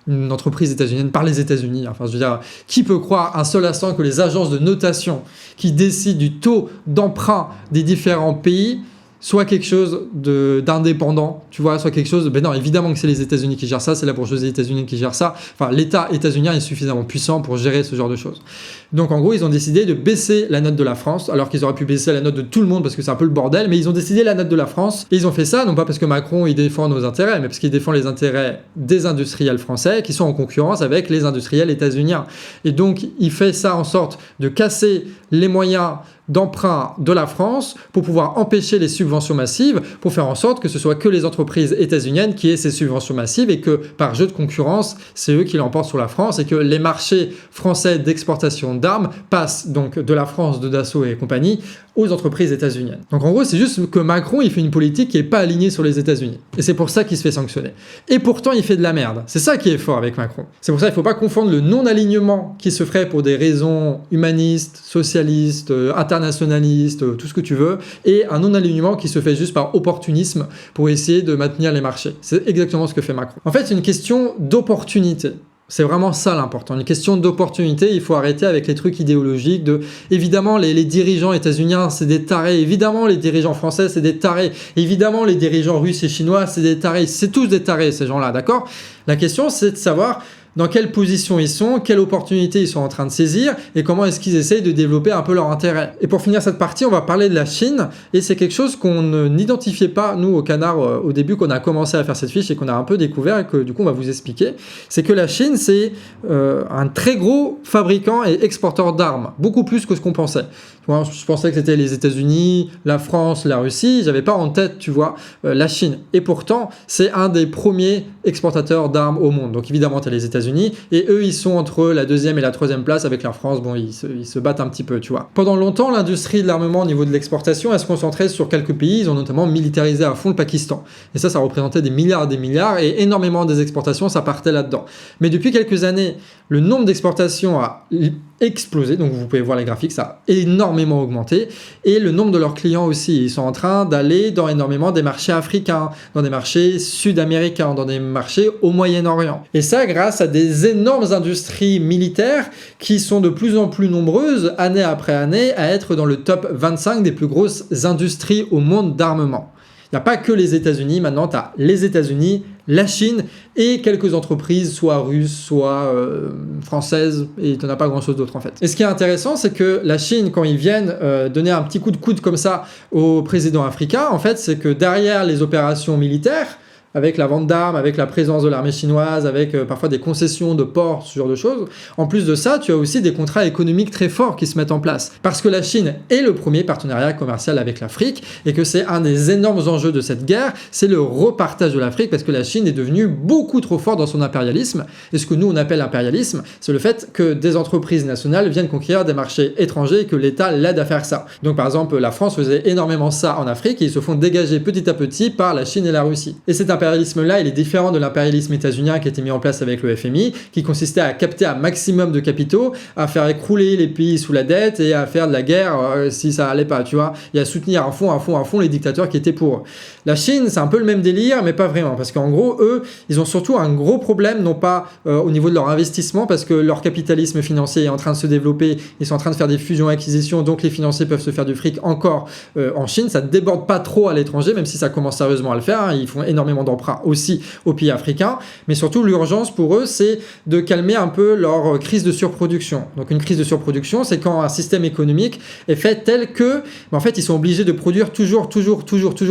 une entreprise états-unienne, par les États-Unis. Enfin, je veux dire, qui peut croire un seul instant que les agences de notation qui décident du taux d'emprunt des différents pays soit quelque chose d'indépendant, tu vois, soit quelque chose... Ben non, évidemment que c'est les États-Unis qui gèrent ça, c'est la bourgeoisie états-unienne qui gère ça. Enfin, l'État états-unien est suffisamment puissant pour gérer ce genre de choses. Donc, en gros, ils ont décidé de baisser la note de la France, alors qu'ils auraient pu baisser la note de tout le monde parce que c'est un peu le bordel, mais ils ont décidé la note de la France. Et ils ont fait ça, non pas parce que Macron, il défend nos intérêts, mais parce qu'il défend les intérêts des industriels français qui sont en concurrence avec les industriels états-uniens. Et donc, il fait ça en sorte de casser les moyens d'emprunt de la France pour pouvoir empêcher les subventions massives, pour faire en sorte que ce soit que les entreprises états-uniennes qui aient ces subventions massives et que par jeu de concurrence, c'est eux qui l'emportent sur la France et que les marchés français d'exportation d'armes passent donc de la France, de Dassault et compagnie aux entreprises états-uniennes. Donc en gros, c'est juste que Macron, il fait une politique qui n'est pas alignée sur les États-Unis. Et c'est pour ça qu'il se fait sanctionner. Et pourtant, il fait de la merde. C'est ça qui est fort avec Macron. C'est pour ça qu'il ne faut pas confondre le non-alignement qui se ferait pour des raisons humanistes, socialistes, internationalistes, tout ce que tu veux, et un non-alignement qui se fait juste par opportunisme pour essayer de maintenir les marchés. C'est exactement ce que fait Macron. En fait, c'est une question d'opportunité. C'est vraiment ça l'important, une question d'opportunité. Il faut arrêter avec les trucs idéologiques de... Évidemment, les dirigeants états-uniens, c'est des tarés. Évidemment, les dirigeants français, c'est des tarés. Évidemment, les dirigeants russes et chinois, c'est des tarés. C'est tous des tarés, ces gens-là, d'accord? La question, c'est de savoir dans quelle position ils sont, quelle opportunité ils sont en train de saisir et comment est-ce qu'ils essayent de développer un peu leur intérêt. Et pour finir cette partie, on va parler de la Chine et c'est quelque chose qu'on n'identifiait pas, nous, au Canard, au début qu'on a commencé à faire cette fiche et qu'on a un peu découvert et que du coup on va vous expliquer. C'est que la Chine, c'est un très gros fabricant et exporteur d'armes, beaucoup plus que ce qu'on pensait. Je pensais que c'était les États-Unis, la France, la Russie, j'avais pas en tête, tu vois, la Chine. Et pourtant, c'est un des premiers exportateurs d'armes au monde. Donc évidemment, tu as les États-Unis, et eux, ils sont entre la 2e et la 3e place avec la France. Bon, ils se battent un petit peu, tu vois. Pendant longtemps, l'industrie de l'armement au niveau de l'exportation, elle se concentrait sur quelques pays. Ils ont notamment militarisé à fond le Pakistan. Et ça représentait des milliards et des milliards, et énormément des exportations, ça partait là-dedans. Mais depuis quelques années, le nombre d'exportations a explosé, donc vous pouvez voir les graphiques, ça a énormément augmenté, et le nombre de leurs clients aussi, ils sont en train d'aller dans énormément des marchés africains, dans des marchés sud-américains, dans des marchés au Moyen-Orient. Et ça grâce à des énormes industries militaires qui sont de plus en plus nombreuses, année après année, à être dans le top 25 des plus grosses industries au monde d'armement. Il n'y a pas que les États-Unis, maintenant tu as les États-Unis, la Chine et quelques entreprises, soit russes, soit françaises, et tu n'en as pas grand-chose d'autre en fait. Et ce qui est intéressant, c'est que la Chine, quand ils viennent donner un petit coup de coude comme ça au président africain, en fait, c'est que derrière les opérations militaires, avec la vente d'armes, avec la présence de l'armée chinoise, avec parfois des concessions de ports, ce genre de choses. En plus de ça, tu as aussi des contrats économiques très forts qui se mettent en place. Parce que la Chine est le premier partenariat commercial avec l'Afrique et que c'est un des énormes enjeux de cette guerre, c'est le repartage de l'Afrique parce que la Chine est devenue beaucoup trop forte dans son impérialisme. Et ce que nous on appelle impérialisme, c'est le fait que des entreprises nationales viennent conquérir des marchés étrangers et que l'État l'aide à faire ça. Donc par exemple, la France faisait énormément ça en Afrique et ils se font dégager petit à petit par la Chine et la Russie. Et cet impérialisme-là, il est différent de l'impérialisme états-unien qui a été mis en place avec le FMI, qui consistait à capter un maximum de capitaux, à faire écrouler les pays sous la dette et à faire de la guerre si ça allait pas, tu vois, et à soutenir à fond les dictateurs qui étaient pour eux. La Chine, c'est un peu le même délire, mais pas vraiment, parce qu'en gros, eux, ils ont surtout un gros problème, non pas au niveau de leur investissement, parce que leur capitalisme financier est en train de se développer, ils sont en train de faire des fusions-acquisitions, donc les financiers peuvent se faire du fric encore en Chine, ça ne déborde pas trop à l'étranger, même si ça commence sérieusement à le faire, hein, ils font énormément d'emprunt aussi aux pays africains, mais surtout l'urgence pour eux, c'est de calmer un peu leur crise de surproduction. Donc une crise de surproduction, c'est quand un système économique est fait tel que, en fait, ils sont obligés de produire toujours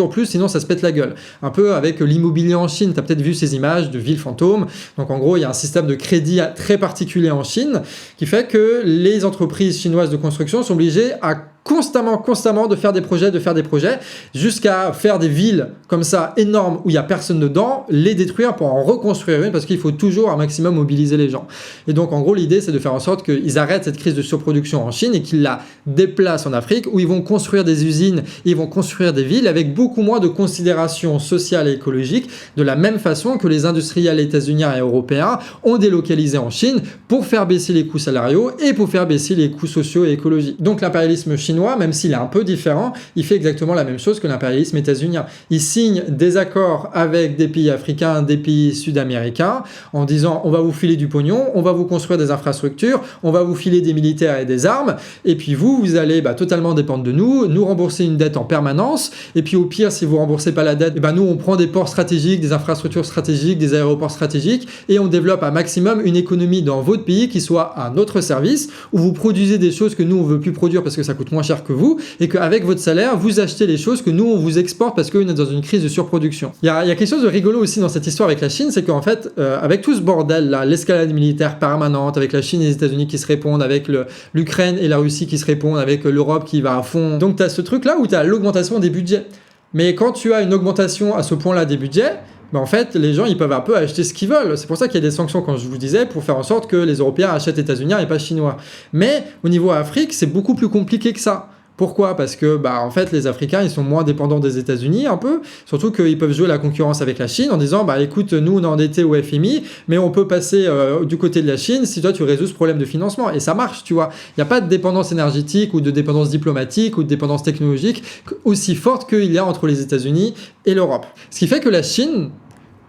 plus, sinon ça se pète la gueule. Un peu avec l'immobilier en Chine, tu as peut-être vu ces images de villes fantômes. Donc en gros, il y a un système de crédit très particulier en Chine qui fait que les entreprises chinoises de construction sont obligées à constamment de faire des projets, jusqu'à faire des villes comme ça énormes où il n'y a personne dedans, les détruire pour en reconstruire une, parce qu'il faut toujours un maximum mobiliser les gens. Et donc en gros l'idée c'est de faire en sorte qu'ils arrêtent cette crise de surproduction en Chine et qu'ils la déplacent en Afrique, où ils vont construire des usines, ils vont construire des villes avec beaucoup moins de considération sociale et écologique, de la même façon que les industriels états-uniens et européens ont délocalisé en Chine pour faire baisser les coûts salariaux et pour faire baisser les coûts sociaux et écologiques. Donc l'impérialisme chinois, même s'il est un peu différent, il fait exactement la même chose que l'impérialisme états-unien. Il signe des accords avec des pays africains, des pays sud-américains, en disant on va vous filer du pognon, on va vous construire des infrastructures, on va vous filer des militaires et des armes, et puis vous allez totalement dépendre de nous rembourser une dette en permanence, et puis au pire, si vous remboursez pas la dette, nous on prend des ports stratégiques, des infrastructures stratégiques, des aéroports stratégiques, et on développe un maximum une économie dans votre pays qui soit à notre service, où vous produisez des choses que nous on veut plus produire parce que ça coûte moins cher que vous, et qu'avec votre salaire, vous achetez les choses que nous, on vous exporte parce qu'on est dans une crise de surproduction. Il y a quelque chose de rigolo aussi dans cette histoire avec la Chine, c'est qu'en fait, avec tout ce bordel là, l'escalade militaire permanente, avec la Chine et les États-Unis qui se répondent, avec l'Ukraine et la Russie qui se répondent, avec l'Europe qui va à fond, donc tu as ce truc là où tu as l'augmentation des budgets. Mais quand tu as une augmentation à ce point-là des budgets, en fait, les gens, ils peuvent un peu acheter ce qu'ils veulent. C'est pour ça qu'il y a des sanctions, comme je vous disais, pour faire en sorte que les Européens achètent états-uniens et pas chinois. Mais au niveau Afrique, c'est beaucoup plus compliqué que ça. Pourquoi ? Parce que en fait, les Africains, ils sont moins dépendants des États-Unis un peu, surtout qu'ils peuvent jouer la concurrence avec la Chine en disant écoute, nous on est endettés au FMI, mais on peut passer du côté de la Chine si toi tu résous ce problème de financement. Et ça marche, tu vois. Il n'y a pas de dépendance énergétique ou de dépendance diplomatique ou de dépendance technologique aussi forte qu'il y a entre les États-Unis et l'Europe. Ce qui fait que la Chine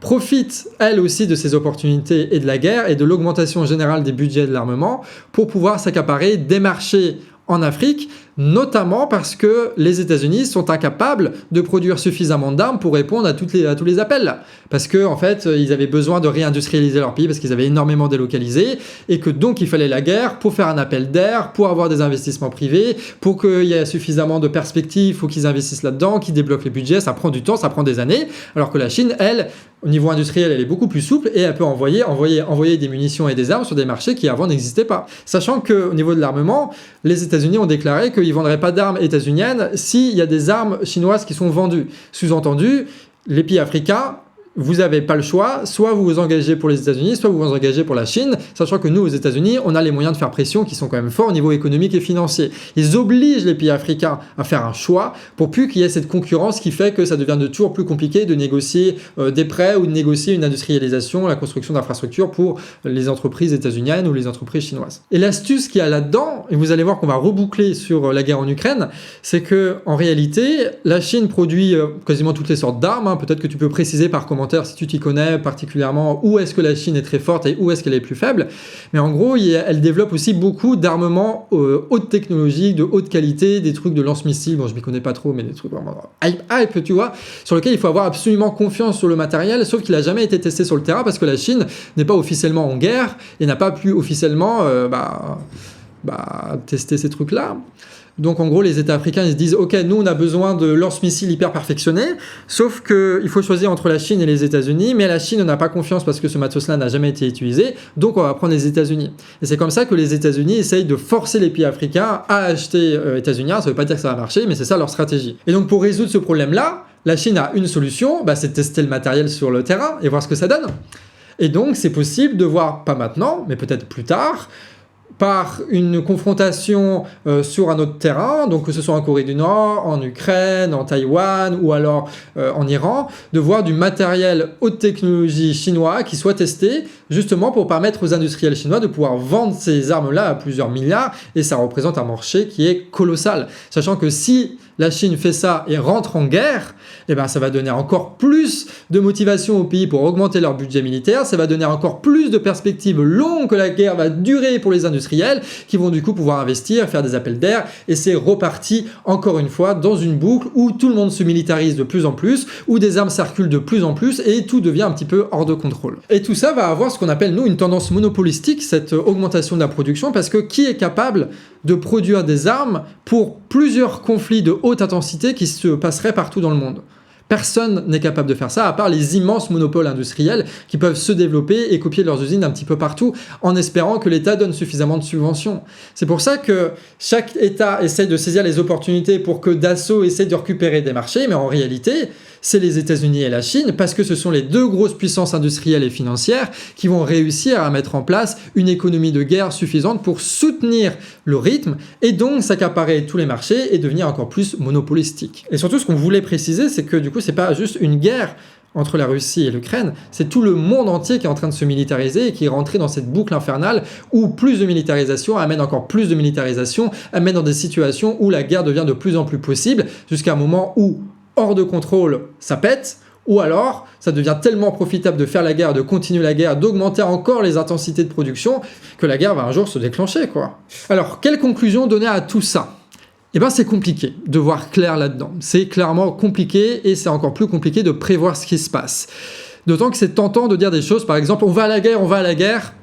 profite, elle aussi, de ces opportunités et de la guerre et de l'augmentation générale des budgets de l'armement pour pouvoir s'accaparer des marchés en Afrique, notamment parce que les États-Unis sont incapables de produire suffisamment d'armes pour répondre à tous les appels. Parce que en fait, ils avaient besoin de réindustrialiser leur pays parce qu'ils avaient énormément délocalisé et que donc il fallait la guerre pour faire un appel d'air, pour avoir des investissements privés, pour qu'il y ait suffisamment de perspectives, il faut qu'ils investissent là-dedans, qu'ils débloquent les budgets, ça prend du temps, ça prend des années. Alors que la Chine, elle, au niveau industriel, elle est beaucoup plus souple et elle peut envoyer des munitions et des armes sur des marchés qui avant n'existaient pas. Sachant qu'au niveau de l'armement, les États-Unis ont déclaré qu'ils ne vendraient pas d'armes états-uniennes s'il y a des armes chinoises qui sont vendues. Sous-entendu, les pays africains, vous n'avez pas le choix, soit vous vous engagez pour les États-Unis, soit vous vous engagez pour la Chine, sachant que nous, aux États-Unis, on a les moyens de faire pression qui sont quand même forts au niveau économique et financier. Ils obligent les pays africains à faire un choix pour plus qu'il y ait cette concurrence qui fait que ça devient de toujours plus compliqué de négocier des prêts ou de négocier une industrialisation, la construction d'infrastructures pour les entreprises états-uniennes ou les entreprises chinoises. Et l'astuce qu'il y a là-dedans, et vous allez voir qu'on va reboucler sur la guerre en Ukraine, c'est que en réalité, la Chine produit quasiment toutes les sortes d'armes. Peut-être que tu peux préciser par commentaire si tu t'y connais particulièrement où est-ce que la Chine est très forte et où est-ce qu'elle est plus faible. Mais en gros, elle développe aussi beaucoup d'armements haute technologie, de haute qualité, des trucs de lance-missiles, bon je m'y connais pas trop, mais des trucs vraiment hype, tu vois, sur lesquels il faut avoir absolument confiance sur le matériel, sauf qu'il n'a jamais été testé sur le terrain parce que la Chine n'est pas officiellement en guerre et n'a pas pu officiellement tester ces trucs-là. Donc en gros, les États africains, ils se disent « Ok, nous on a besoin de lance-missiles hyper perfectionnés, sauf qu'il faut choisir entre la Chine et les États-Unis, mais la Chine, on n'a pas confiance parce que ce matos-là n'a jamais été utilisé, donc on va prendre les États-Unis. » Et c'est comme ça que les États-Unis essayent de forcer les pays africains à acheter états-uniens. Ça ne veut pas dire que ça va marcher, mais c'est ça leur stratégie. Et donc pour résoudre ce problème-là, la Chine a une solution, c'est de tester le matériel sur le terrain et voir ce que ça donne. Et donc c'est possible de voir, pas maintenant, mais peut-être plus tard, par une confrontation sur un autre terrain, donc que ce soit en Corée du Nord, en Ukraine, en Taïwan ou alors en Iran, de voir du matériel haute technologie chinois qui soit testé justement pour permettre aux industriels chinois de pouvoir vendre ces armes-là à plusieurs milliards et ça représente un marché qui est colossal. Sachant que si la Chine fait ça et rentre en guerre, eh ben, ça va donner encore plus de motivation aux pays pour augmenter leur budget militaire, ça va donner encore plus de perspectives longues que la guerre va durer pour les industriels qui vont du coup pouvoir investir, faire des appels d'air et c'est reparti encore une fois dans une boucle où tout le monde se militarise de plus en plus, où des armes circulent de plus en plus et tout devient un petit peu hors de contrôle. Et tout ça va avoir ce qu'on appelle nous une tendance monopolistique, cette augmentation de la production, parce que qui est capable de produire des armes pour plusieurs conflits de haute intensité qui se passeraient partout dans le monde? Personne n'est capable de faire ça, à part les immenses monopoles industriels qui peuvent se développer et copier leurs usines un petit peu partout en espérant que l'État donne suffisamment de subventions. C'est pour ça que chaque État essaie de saisir les opportunités pour que Dassault essaie de récupérer des marchés, mais en réalité, c'est les États-Unis et la Chine parce que ce sont les deux grosses puissances industrielles et financières qui vont réussir à mettre en place une économie de guerre suffisante pour soutenir le rythme et donc s'accaparer tous les marchés et devenir encore plus monopolistique. Et surtout, ce qu'on voulait préciser, c'est que du coup, c'est pas juste une guerre entre la Russie et l'Ukraine, c'est tout le monde entier qui est en train de se militariser et qui est rentré dans cette boucle infernale où plus de militarisation amène encore plus de militarisation, amène dans des situations où la guerre devient de plus en plus possible jusqu'à un moment où hors de contrôle, ça pète, ou alors ça devient tellement profitable de faire la guerre, de continuer la guerre, d'augmenter encore les intensités de production, que la guerre va un jour se déclencher, quoi. Alors, quelle conclusion donner à tout ça ? Eh bien, c'est compliqué de voir clair là-dedans. C'est clairement compliqué et c'est encore plus compliqué de prévoir ce qui se passe. D'autant que c'est tentant de dire des choses, par exemple, on va à la guerre.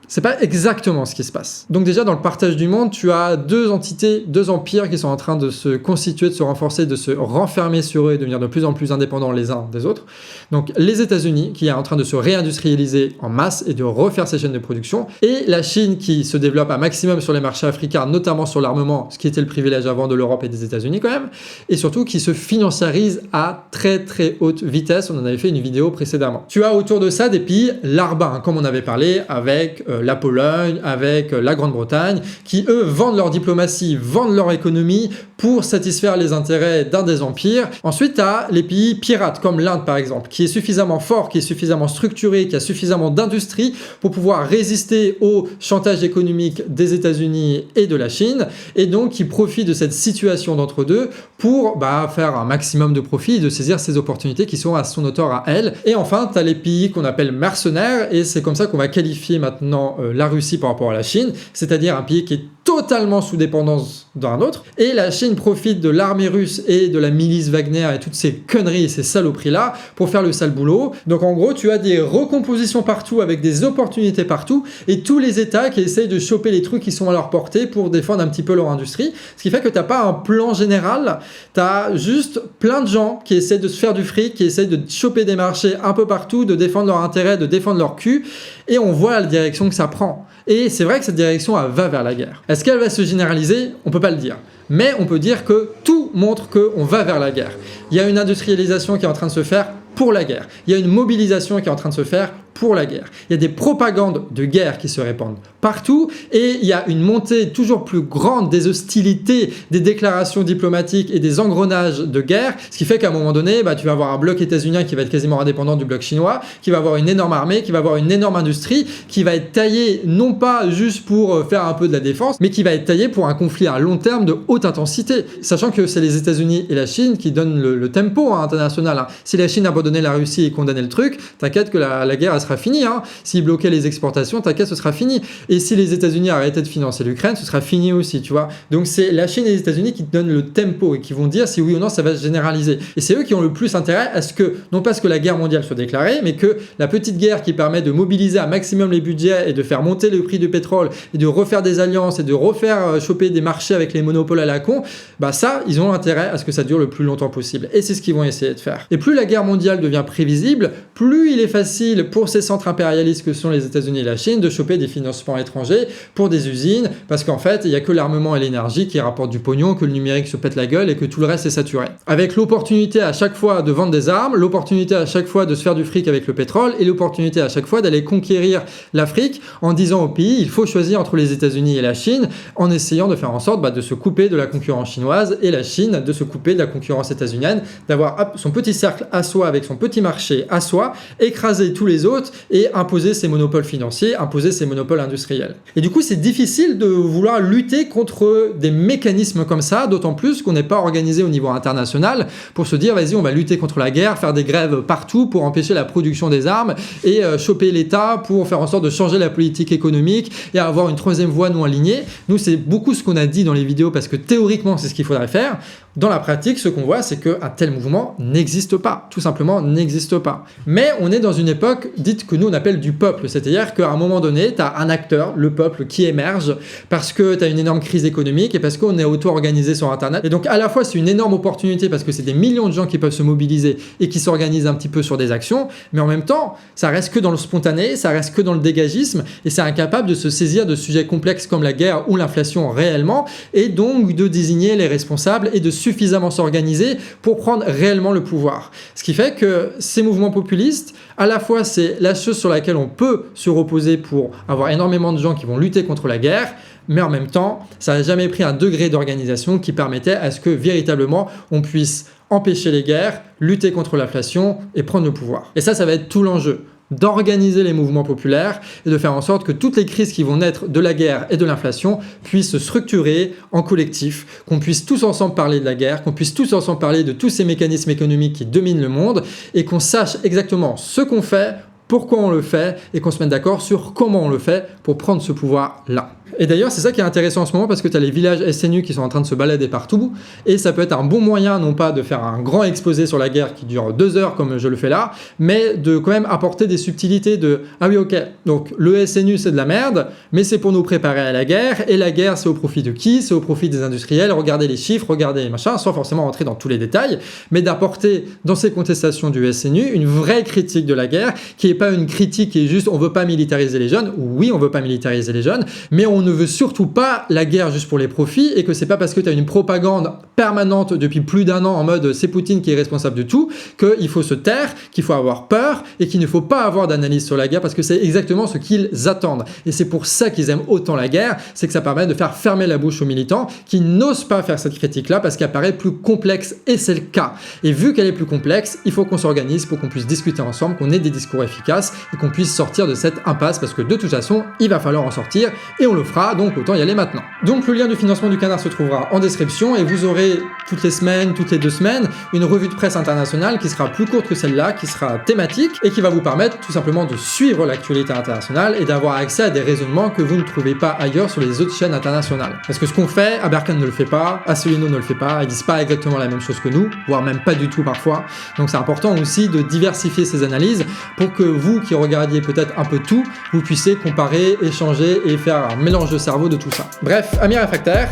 C'est pas exactement ce qui se passe. Donc déjà, dans le partage du monde, tu as deux entités, deux empires qui sont en train de se constituer, de se renforcer, de se renfermer sur eux et devenir de plus en plus indépendants les uns des autres. Donc les États-Unis qui est en train de se réindustrialiser en masse et de refaire ses chaînes de production, et la Chine qui se développe un maximum sur les marchés africains, notamment sur l'armement, ce qui était le privilège avant de l'Europe et des États-Unis quand même, et surtout qui se financiarise à très très haute vitesse. On en avait fait une vidéo précédemment. Tu as autour de ça des pays larbins, comme on avait parlé avec la Pologne, avec la Grande-Bretagne, qui eux vendent leur diplomatie, vendent leur économie pour satisfaire les intérêts d'un des empires. Ensuite, tu as les pays pirates, comme l'Inde par exemple, qui est suffisamment fort, qui est suffisamment structuré, qui a suffisamment d'industrie pour pouvoir résister au chantage économique des États-Unis et de la Chine, et donc qui profite de cette situation d'entre-deux pour faire un maximum de profit et de saisir ces opportunités qui sont à son auteur à elle. Et enfin, tu as les pays qu'on appelle mercenaires, et c'est comme ça qu'on va qualifier maintenant la Russie par rapport à la Chine, c'est-à-dire un pays qui est totalement sous dépendance d'un autre, et la Chine profite de l'armée russe et de la milice Wagner et toutes ces conneries et ces saloperies-là pour faire le sale boulot. Donc en gros, tu as des recompositions partout avec des opportunités partout, et tous les États qui essayent de choper les trucs qui sont à leur portée pour défendre un petit peu leur industrie, ce qui fait que tu n'as pas un plan général, tu as juste plein de gens qui essaient de se faire du fric, qui essaient de choper des marchés un peu partout, de défendre leur intérêt, de défendre leur cul, et on voit la direction que ça prend. Et c'est vrai que cette direction, elle va vers la guerre. Est-ce qu'elle va se généraliser ? On peut pas le dire. Mais on peut dire que tout montre qu'on va vers la guerre. Il y a une industrialisation qui est en train de se faire pour la guerre. Il y a une mobilisation qui est en train de se faire pour la guerre. Il y a des propagandes de guerre qui se répandent partout et il y a une montée toujours plus grande des hostilités, des déclarations diplomatiques et des engrenages de guerre, ce qui fait qu'à un moment donné, tu vas avoir un bloc états-unien qui va être quasiment indépendant du bloc chinois, qui va avoir une énorme armée, qui va avoir une énorme industrie, qui va être taillée non pas juste pour faire un peu de la défense, mais qui va être taillée pour un conflit à long terme de haute intensité. Sachant que c'est les États-Unis et la Chine qui donnent le tempo international. Si la Chine abandonnait la Russie et condamnait le truc, t'inquiète que la guerre elle sera finie. S'ils bloquaient les exportations, t'inquiète, ce sera fini. Et si les États-Unis arrêtaient de financer l'Ukraine, ce sera fini aussi, tu vois. Donc c'est la Chine et les États-Unis qui donnent le tempo et qui vont dire si oui ou non ça va se généraliser. Et c'est eux qui ont le plus intérêt à ce que, non pas ce que la guerre mondiale soit déclarée, mais que la petite guerre qui permet de mobiliser un maximum les budgets et de faire monter le prix du pétrole et de refaire des alliances et de refaire choper des marchés avec les monopoles à la con, ça, ils ont intérêt à ce que ça dure le plus longtemps possible. Et c'est ce qu'ils vont essayer de faire. Et plus la guerre mondiale devient prévisible, plus il est facile pour ces centres impérialistes que sont les États-Unis et la Chine de choper des financements étrangers pour des usines, parce qu'en fait, il n'y a que l'armement et l'énergie qui rapportent du pognon, que le numérique se pète la gueule et que tout le reste est saturé. Avec l'opportunité à chaque fois de vendre des armes, l'opportunité à chaque fois de se faire du fric avec le pétrole et l'opportunité à chaque fois d'aller conquérir l'Afrique en disant au pays, il faut choisir entre les États-Unis et la Chine, en essayant de faire en sorte de se couper de la concurrence chinoise et la Chine de se couper de la concurrence états-unienne, d'avoir son petit cercle à soi avec son petit marché à soi, écraser tous les autres autres et imposer ces monopoles financiers, imposer ces monopoles industriels. Et du coup, c'est difficile de vouloir lutter contre des mécanismes comme ça, d'autant plus qu'on n'est pas organisé au niveau international pour se dire, vas-y, on va lutter contre la guerre, faire des grèves partout pour empêcher la production des armes et choper l'État pour faire en sorte de changer la politique économique et avoir une troisième voie non alignée. Nous, c'est beaucoup ce qu'on a dit dans les vidéos parce que théoriquement, c'est ce qu'il faudrait faire. Dans la pratique, ce qu'on voit, c'est qu'un tel mouvement n'existe pas, tout simplement n'existe pas. Mais on est dans une époque dite que nous on appelle du peuple, c'est-à-dire qu'à un moment donné, tu as un acteur, le peuple, qui émerge parce que tu as une énorme crise économique et parce qu'on est auto-organisé sur Internet. Et donc à la fois, c'est une énorme opportunité parce que c'est des millions de gens qui peuvent se mobiliser et qui s'organisent un petit peu sur des actions, mais en même temps, ça reste que dans le spontané, ça reste que dans le dégagisme et c'est incapable de se saisir de sujets complexes comme la guerre ou l'inflation réellement et donc de désigner les responsables et de suffisamment s'organiser pour prendre réellement le pouvoir. Ce qui fait que ces mouvements populistes, à la fois c'est la chose sur laquelle on peut se reposer pour avoir énormément de gens qui vont lutter contre la guerre, mais en même temps, ça n'a jamais pris un degré d'organisation qui permettait à ce que véritablement on puisse empêcher les guerres, lutter contre l'inflation et prendre le pouvoir. Et ça va être tout l'enjeu, d'organiser les mouvements populaires et de faire en sorte que toutes les crises qui vont naître de la guerre et de l'inflation puissent se structurer en collectif, qu'on puisse tous ensemble parler de la guerre, qu'on puisse tous ensemble parler de tous ces mécanismes économiques qui dominent le monde et qu'on sache exactement ce qu'on fait, pourquoi on le fait et qu'on se mette d'accord sur comment on le fait pour prendre ce pouvoir-là. Et d'ailleurs, c'est ça qui est intéressant en ce moment parce que tu as les villages SNU qui sont en train de se balader partout et ça peut être un bon moyen, non pas de faire un grand exposé sur la guerre qui dure 2 heures comme je le fais là, mais de quand même apporter des subtilités de « Ah oui, ok, donc le SNU c'est de la merde, mais c'est pour nous préparer à la guerre et la guerre c'est au profit de qui? C'est au profit des industriels, regardez les chiffres, regardez les machins, sans forcément rentrer dans tous les détails, mais d'apporter dans ces contestations du SNU une vraie critique de la guerre qui n'est pas une critique qui est juste on veut pas militariser les jeunes, oui on veut pas militariser les jeunes, mais on ne veut surtout pas la guerre juste pour les profits et que c'est pas parce que tu as une propagande permanente depuis plus d'1 an en mode c'est Poutine qui est responsable de tout qu'il faut se taire, qu'il faut avoir peur et qu'il ne faut pas avoir d'analyse sur la guerre parce que c'est exactement ce qu'ils attendent. Et c'est pour ça qu'ils aiment autant la guerre, c'est que ça permet de faire fermer la bouche aux militants qui n'osent pas faire cette critique-là parce qu'elle paraît plus complexe et c'est le cas. Et vu qu'elle est plus complexe, il faut qu'on s'organise pour qu'on puisse discuter ensemble, qu'on ait des discours efficaces et qu'on puisse sortir de cette impasse parce que de toute façon, il va falloir en sortir et on le fera, donc autant y aller maintenant. Donc le lien du financement du Canard se trouvera en description et vous aurez toutes les semaines, toutes les 2 semaines, une revue de presse internationale qui sera plus courte que celle-là, qui sera thématique et qui va vous permettre tout simplement de suivre l'actualité internationale et d'avoir accès à des raisonnements que vous ne trouvez pas ailleurs sur les autres chaînes internationales. Parce que ce qu'on fait, Aberkan ne le fait pas, Asselineau ne le fait pas, ils disent pas exactement la même chose que nous, voire même pas du tout parfois. Donc c'est important aussi de diversifier ces analyses pour que vous qui regardiez peut-être un peu tout, vous puissiez comparer, échanger et faire un mélange de cerveau de tout ça. Bref, amis réfractaires,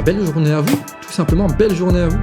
belle journée à vous, tout simplement belle journée à vous.